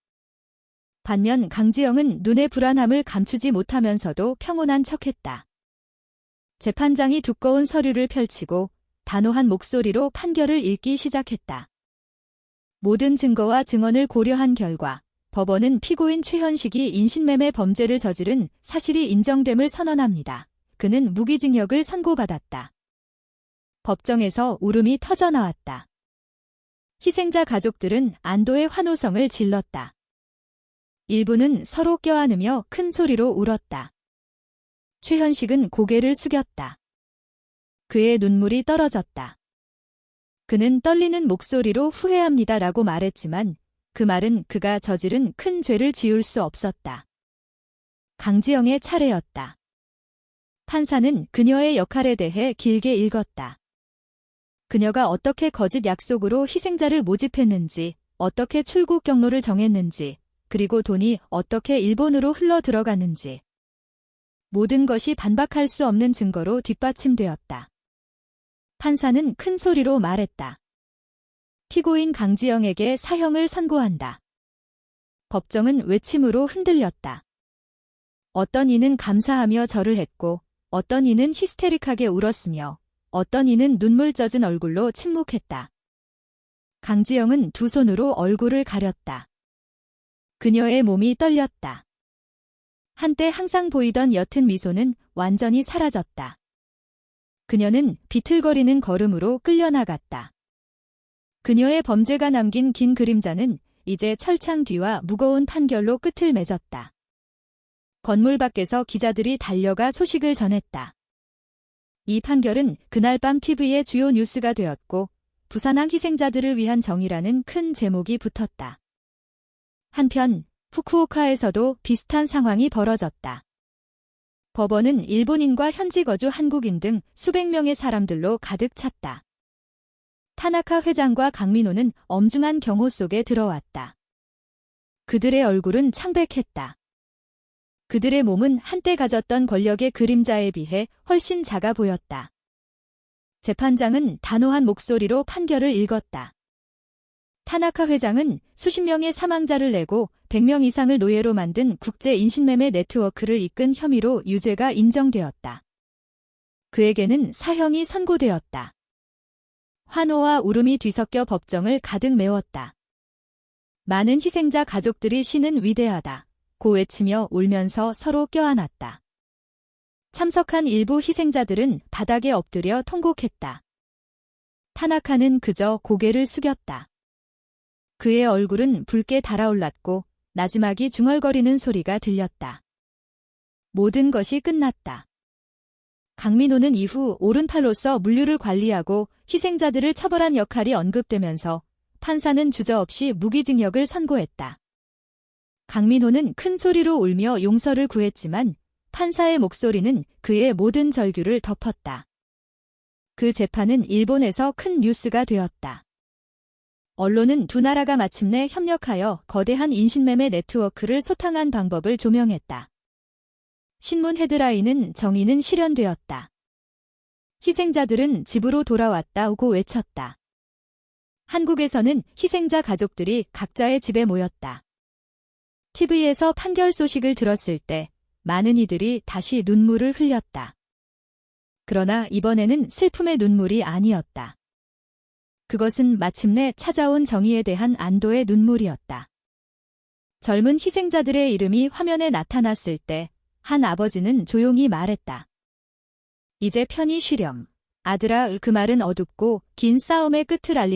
Speaker 1: 반면 강지영은 눈의 불안함을 감추지 못하면서도 평온한 척했다. 재판장이 두꺼운 서류를 펼치고 단호한 목소리로 판결을 읽기 시작했다. 모든 증거와 증언을 고려한 결과 법원은 피고인 최현식이 인신매매 범죄를 저지른 사실이 인정됨을 선언합니다. 그는 무기징역을 선고받았다. 법정에서 울음이 터져나왔다. 희생자 가족들은 안도의 환호성을 질렀다. 일부는 서로 껴안으며 큰 소리로 울었다. 최현식은 고개를 숙였다. 그의 눈물이 떨어졌다. 그는 떨리는 목소리로 후회합니다라고 말했지만 그 말은 그가 저지른 큰 죄를 지울 수 없었다. 강지영의 차례였다. 판사는 그녀의 역할에 대해 길게 읽었다. 그녀가 어떻게 거짓 약속으로 희생자를 모집했는지, 어떻게 출국 경로를 정했는지, 그리고 돈이 어떻게 일본으로 흘러 들어갔는지. 모든 것이 반박할 수 없는 증거로 뒷받침되었다. 판사는 큰 소리로 말했다. 피고인 강지영에게 사형을 선고한다. 법정은 외침으로 흔들렸다. 어떤 이는 감사하며 절을 했고, 어떤 이는 히스테릭하게 울었으며, 어떤 이는 눈물 젖은 얼굴로 침묵했다. 강지영은 두 손으로 얼굴을 가렸다. 그녀의 몸이 떨렸다. 한때 항상 보이던 옅은 미소는 완전히 사라졌다. 그녀는 비틀거리는 걸음으로 끌려나갔다. 그녀의 범죄가 남긴 긴 그림자는 이제 철창 뒤와 무거운 판결로 끝을 맺었다. 건물 밖에서 기자들이 달려가 소식을 전했다. 이 판결은 그날 밤 TV의 주요 뉴스가 되었고 부산항 희생자들을 위한 정의라는 큰 제목이 붙었다. 한편 후쿠오카에서도 비슷한 상황이 벌어졌다. 법원은 일본인과 현지 거주 한국인 등 수백 명의 사람들로 가득 찼다. 타나카 회장과 강민호는 엄중한 경호 속에 들어왔다. 그들의 얼굴은 창백했다. 그들의 몸은 한때 가졌던 권력의 그림자에 비해 훨씬 작아 보였다. 재판장은 단호한 목소리로 판결을 읽었다. 타나카 회장은 수십 명의 사망자를 내고 100명 이상을 노예로 만든 국제 인신매매 네트워크를 이끈 혐의로 유죄가 인정되었다. 그에게는 사형이 선고되었다. 환호와 울음이 뒤섞여 법정을 가득 메웠다. 많은 희생자 가족들이 신은 위대하다 고 외치며 울면서 서로 껴안았다. 참석한 일부 희생자들은 바닥에 엎드려 통곡했다. 타나카는 그저 고개를 숙였다. 그의 얼굴은 붉게 달아올랐고 나지막이 중얼거리는 소리가 들렸다. 모든 것이 끝났다. 강민호는 이후 오른팔로서 물류를 관리하고 희생자들을 처벌한 역할이 언급되면서 판사는 주저없이 무기징역을 선고했다. 강민호는 큰 소리로 울며 용서를 구했지만 판사의 목소리는 그의 모든 절규를 덮었다. 그 재판은 일본에서 큰 뉴스가 되었다. 언론은 두 나라가 마침내 협력하여 거대한 인신매매 네트워크를 소탕한 방법을 조명했다. 신문 헤드라인은 정의는 실현되었다. 희생자들은 집으로 돌아왔다고 외쳤다. 한국에서는 희생자 가족들이 각자의 집에 모였다. TV에서 판결 소식을 들었을 때 많은 이들이 다시 눈물을 흘렸다. 그러나 이번에는 슬픔의 눈물이 아니었다. 그것은 마침내 찾아온 정의에 대한 안도의 눈물이었다. 젊은 희생자들의 이름이 화면에 나타났을 때 한 아버지는 조용히 말했다. 이제 편히 쉬렴. 아들아, 그 말은 어둡고 긴 싸움의 끝을 알리